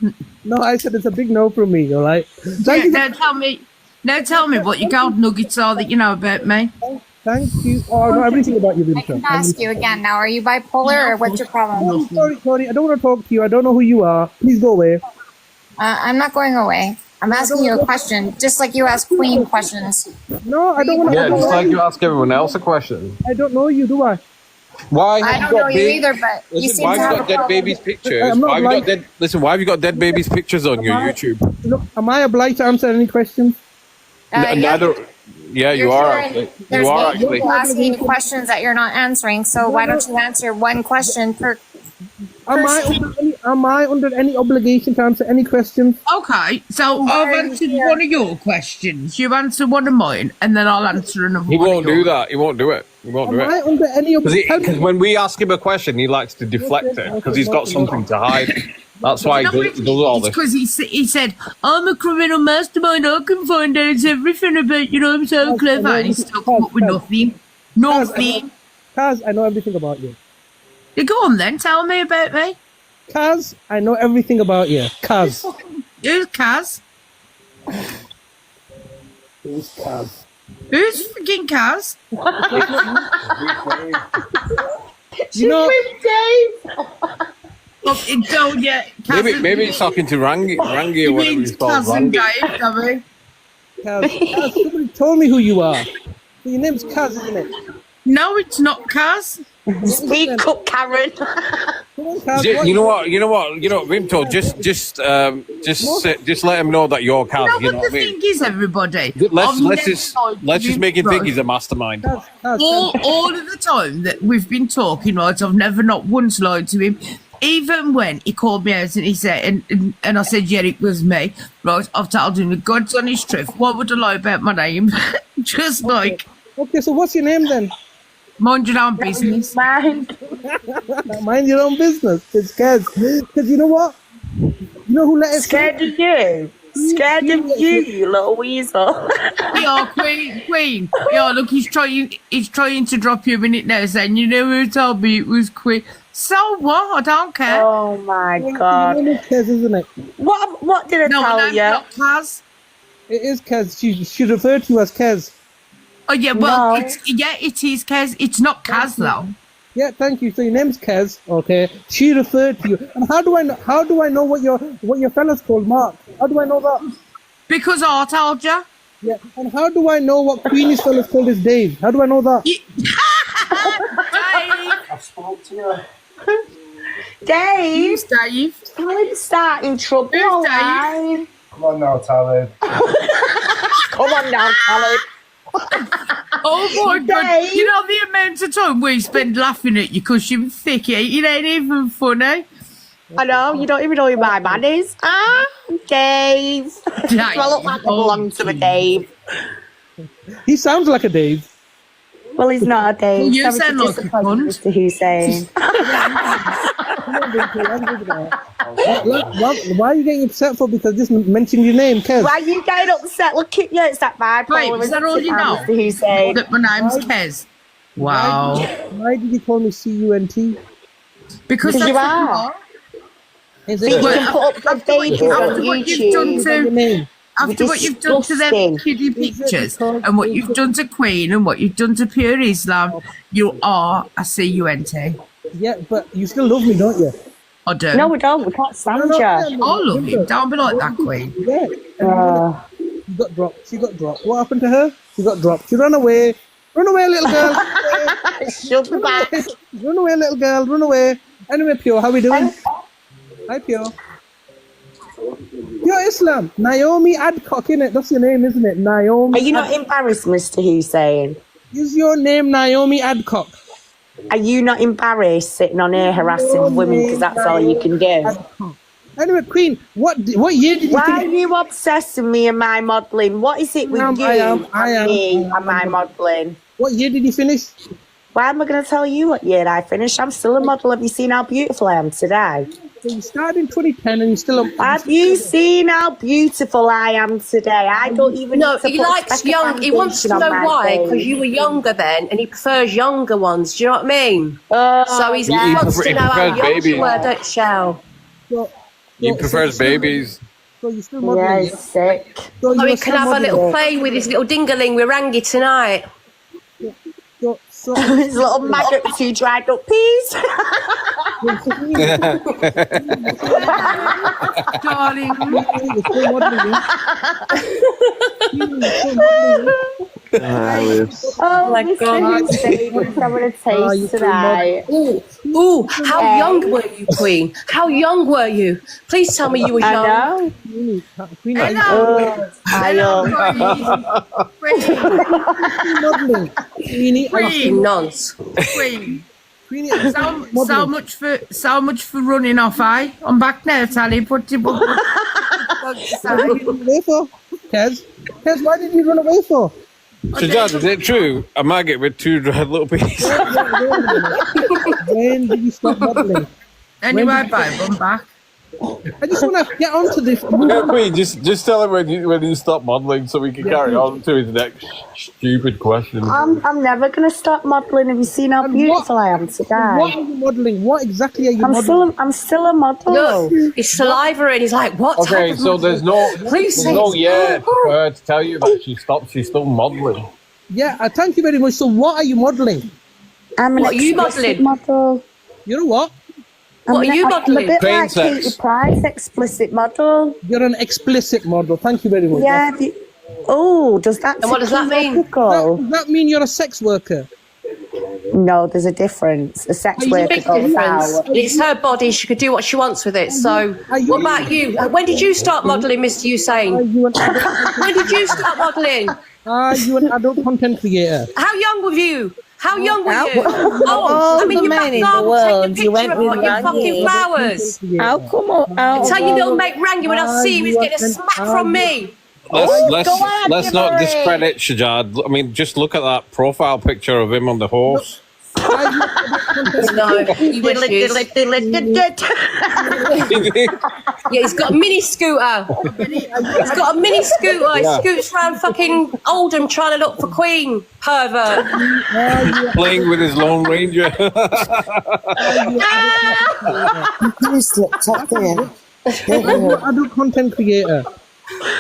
No, I said it's a big no from me. All right. Thank you. Now tell me what your gold nuggets are that you know about me. Thank you. Oh, I know everything about you, I can ask you again now. Are you bipolar or what's your problem? Sorry. I don't want to talk to you. I don't know who you are. Please go away. I'm not going away. I'm asking you a question, just like you ask Queen questions. No, I don't want to. Yeah, just like you ask everyone else a question. I don't know you, do I? Why I have don't you know got you either, but you Listen, seem why to have you have a got dead problem. babies' pictures? I'm not Why have you got like- dead? Listen, why have you got dead babies' pictures on your YouTube? Look, am I obliged to answer any questions? Neither. Yeah, you are actually. There's You are eight people actually. asking you questions that you're not answering, so why don't you answer one question per Am I under any obligation to answer any questions? Okay, so I've answered one of your questions. You answer one of mine, and then I'll answer another He one. won't do that. He won't do it. He won't do Am I it. under any Because when we ask him a question, he likes to deflect it because he's got something to hide. That's why he does all this. Because he said, I'm a criminal mastermind, I can find out everything about you, I'm so clever. And he's still come up with nothing. Nothing. Kaz, I know everything about you. Yeah, go on then, tell me about me. Kaz, I know everything about you. Kaz. Who's Kaz? Who's Kaz? Who's freaking Kaz? You know, Don't yet. Maybe it's talking to Rangy or You whatever mean he's called. cousin Rangy. Dave, Gabby? Kaz, somebody told me who you are. Your name's Kaz, isn't it? No, it's not Kaz. Speak up, Karen. You know what, Vimto, just let him know that you're Kaz. No, You know but what I the mean? thing is, everybody, Let's just make him think he's a mastermind. all of the time that we've been talking, right, I've never not once lied to him. Even when he called me out and he said, and I said, yeah, it was me, right, I've told him the God's on his truth. Why would I lie about my name? Just like... Okay, so what's your name then? Mind your own business. Mind your own business. It's Kaz. Because you know what? You know who let us... Scared of you? Scared of you, you little weasel. Yeah, Queen. Yeah, look, he's trying to drop you in it now, saying, you know who told me it was Queen. So what? I don't care. Oh my God. Your name is Kaz, isn't it? What did I tell you? Not Kaz. It is Kaz. She referred to you as Kaz. Oh yeah, well, No. it is Kaz. It's not Kaz though. Yeah, thank you. So your name's Kaz, okay? She referred to you. And how do I know what your fella's called, Mark? How do I know that? Because I told you. Yeah. And how do I know what Queenie's fella's called is Dave? How do I know that? I spoke to you. Dave. Dave. Tell him to start in trouble. Dave? Come on now, Talib. Come on now, Talib. Oh my God! You know the amount of time we spend laughing at you because you're thick. It ain't even funny. I know, you don't even know who my man is. Ah, Dave. Do I look like I belong to a Dave? He sounds like a Dave. Well, he's not a Dave. You Sorry sound to like a disappoint cunt. Mr. Hussein. Why are you getting upset for? Because this mentioned your name, Kez. Why are you getting upset? Look at you, it's that bipolar. Wait, is that all you know? Mr. Hussein. That my name's Kez. Wow. Why did you call me CUNT? Because you that's what are. Is So you can put up the babies on what you've done YouTube. to after what you've done to them kiddie pictures and what you've done to Queen and what you've done to Pure Islam, you are a CUNT. Yeah, but you still love me, don't you? I do. No, we don't. We can't stand you. I love you. Don't be like that, Queen. Yeah. She got dropped. She got dropped. What happened to her? She got dropped. She ran away. Run away, little girl. Shut the back. Run away, little girl. Run away. Anyway, Pure, how we doing? Hi, Pure. Pure Islam. Naomi Adcock, innit? That's your name, isn't it? Naomi. Are you not embarrassed, Mr. Hussein? Is your name Naomi Adcock? Are you not embarrassed sitting on here harassing women because that's all you can do? Anyway, Queen, what year did you Why are finish? you obsessed with me and my modelling? What is it with you I am. and me and my modelling? What year did you finish? Why am I going to tell you what year I finished? I'm still a model. Have you seen how beautiful I am today? So you started in 2010 and you're still a... Have you seen how beautiful I am today? I don't even No, need to he put likes speck of young. He wants to foundation know on my why, face. because you were younger then, and he prefers younger ones. Do you know what I mean? So he He wants to know how prefers young babies. you were, don't you, Shell? So, He prefers babies. So you're still Yeah, modelling. he's sick. So Oh, you're we can still have a modelling. little play with his little dingaling with Rangy tonight. So His little maggot with two dried up peas. Darling. you're still modelling. Oh my God. Let's have a you taste still tonight. Ooh, how young were you, Queen? How young were you? Please tell me you were I young. know. Queen, Hello. I modelling. Queenie, Fucking nonce. Queen. Queenie, So much for running off, eh? I'm back now, Sally. Put your book. away for? Kez, why did you run away for? Shajad, is it true? A maggot with two dried little peas. When did you stop modelling? Anyway, babe, I'm back. I just want to get onto this. Queen, just tell him when you stop modelling so we can carry on to his next stupid question. I'm never gonna stop modelling. Have you seen how beautiful I am today? What are you modelling? What exactly are you modelling? I'm still a model. Look, his saliva and he's like, what Okay, type of so model? there's no say yeah for her to tell you that she stopped. She's still modelling. Yeah, thank you very much. So what are you modelling? I'm an What are you explicit modelling? model. You know what? What are you I'm modelling? a bit Plain like sex. Katie Price, explicit model. You're an explicit model. Thank you very much. Yeah. Oh, does that? And what does that mean? Does that mean you're a sex worker? No, there's a difference. A sex There's a worker big goes difference. out. It's her body. She could do what she wants with it. So, what about you? When did you start modelling, Mr. Hussein? When did you start modelling? Are you an adult content creator? How young were you? How young were you? all I'm in the your men back in the garden world, taking a you picture went of with fucking Rangy. flowers. How come out Tell you of they'll all- make Rangy when I see him, he's getting a smack from me. Let's not discredit Shajad. I mean, just look at that profile picture of him on the horse. No, he wishes. Yeah, he's got a mini scooter. He's got a mini scooter. He Yeah. scoots around fucking Oldham trying to look for Queen. Pervert. Playing with his Lone Ranger. You just looked up there. You're an adult content creator.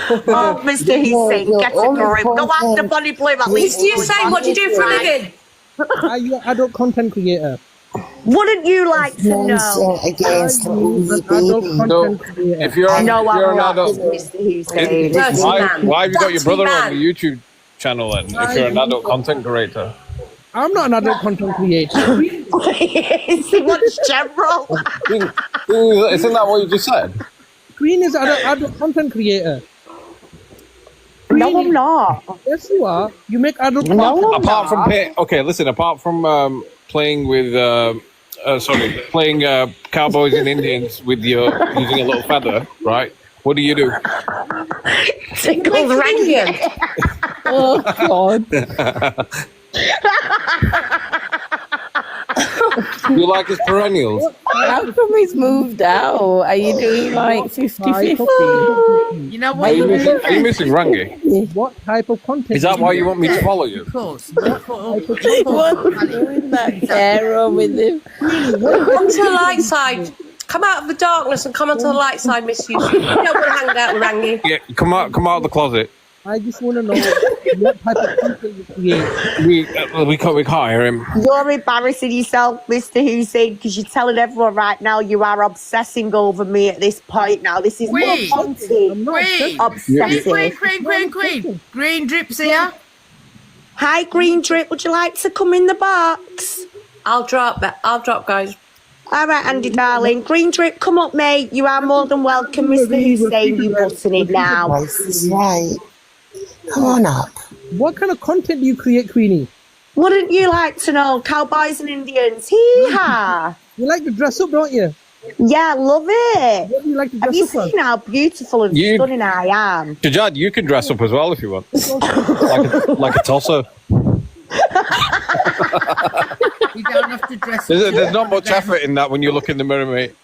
Oh, Mr. Hussein, get a grip. Go after Bonnie Bloom at least. Mr. Hussein, what do you do for a living? Are you an adult content creator? Wouldn't you like to know? Nonsense against little Adult baby. content creator. If you're, No, if you're I'm an not, adult, Mr. Hussein. Dirty why man. have you got your Dirty brother man. on the YouTube channel then? If you're an adult content creator. I'm not an adult content creator. Please, he wants general. Isn't that what you just said? Queen is an adult content creator. No, I'm not. Yes, you are. You make adult No, content. I'm Apart from not. apart from playing with playing cowboys and Indians with your using a little feather, right? What do you do? Tickles Rangy. Oh, God. You like his perennials? How come he's moved out? Are you doing like 50-50? You know Are what? you missing Rangy? What type of content? Is that why you want me to follow you? Of course. What are you doing that Carol with him? Come to the light side. Come out of the darkness and come onto the light side, Miss Hughes. You don't want to hang out with Rangy. Yeah, come out of the closet. I just want to know what type of content you create. We can't hear him. You're embarrassing yourself, Mr. Hussein, because you're telling everyone right now you are obsessing over me at this point now. This is Wait. more content. Queen. Obsessive. Queen. Green drips here. Hi, Green Drip. Would you like to come in the box? I'll drop, guys. All right, Andy, darling. Green Drip, come up, mate. You are more than welcome, Mr. Hussein. You button it now. This is right. Come on up. What kind of content do you create, Queenie? Wouldn't you like to know? Cowboys and Indians. Hee-haw. You like to dress up, don't you? Yeah, love it. What do you like to Have dress you up as? seen how beautiful and stunning I am? Shajad, you can dress up as well if you want. like a tosser. You don't have to dress There's not much effort in that when you look in the mirror, mate.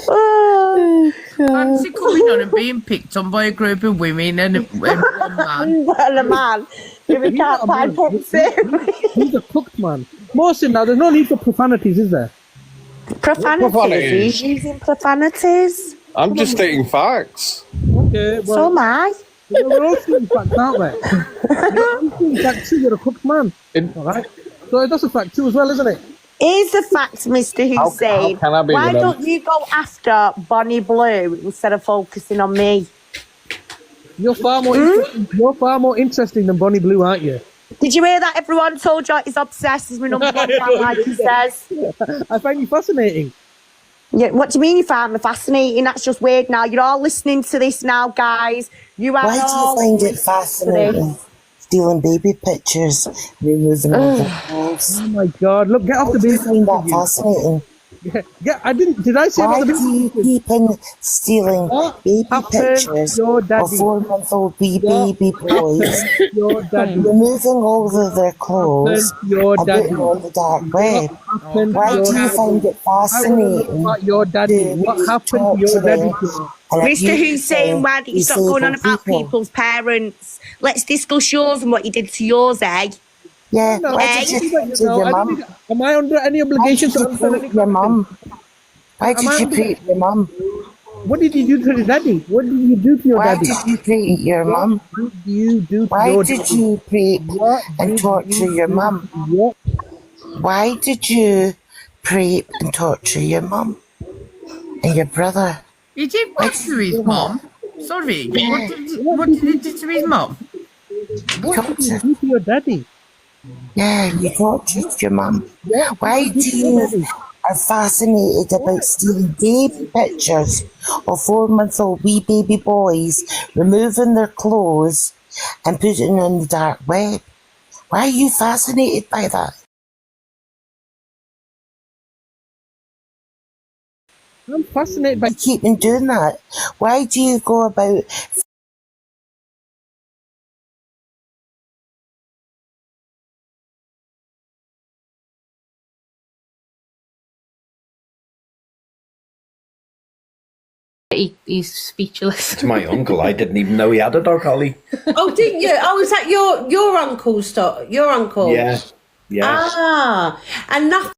Oh, Fancy coming on and being picked on by a group of women and one man. well, a man. If we can't find He's a cooked man. Mohsin, now there's no need for profanities, is there? Profanities. He's using profanities. I'm just stating facts. Okay, well, So am I. we're all stating facts, aren't we? I'm stating fact too. You're a cooked man. All right. So that's a fact too, as well, isn't it? Here's the fact, Mr. Hussein. how can I be Why with them? don't you go after Bonnie Blue instead of focusing on me? You're far more interesting. You're far more interesting than Bonnie Blue, aren't you? Did you hear that? Everyone told you he's obsessed. He's my number one fan, like he says. I find you fascinating. Yeah, what do you mean you find me fascinating? That's just weird now. You're all listening to this now, guys. You are Why do you all find it listening to fascinating? this. Stealing baby pictures, removing all the clothes. Oh my God! Look, get off the Why do you baby. find that fascinating? Yeah, I didn't. Did I say Why about the do you keep on stealing baby pictures your of daddy? 4-month-old baby boys, Your daddy. removing all of their clothes Your and daddy. putting on the dark web? Happened Why your do you daddy? find it fascinating? What your daddy? What happened to your daddy? Mr. Hussein, why don't you stop going on about people's parents? Let's discuss yours and what you did to yours, eh? Yeah, No, why did you preach your mum? Am I under any obligation to answer any your mum? Why Am I did you under- preach your mum? What did you do to the daddy? What did you do to your Why daddy? did you preach your mum? What did you do to Why your did daddy? you preach What and did torture you your do? mum? What? Why did you rape and torture your mum and your brother? He did what to his mum? Sorry, what did he do to his mum? What did you do to your daddy? Yeah, you tortured your mum. What Why did you do do to your you daddy? are fascinated about stealing baby pictures of 4-month-old wee baby boys, removing their clothes and putting it on the dark web? Why are you fascinated by that? I'm fascinated by You keep on doing that. Why do you go about He's speechless. To my uncle, I didn't even know he had a dog, Holly. Oh, didn't you? Oh, is that your uncle's your uncle? Yeah, yeah. Ah, and nothing.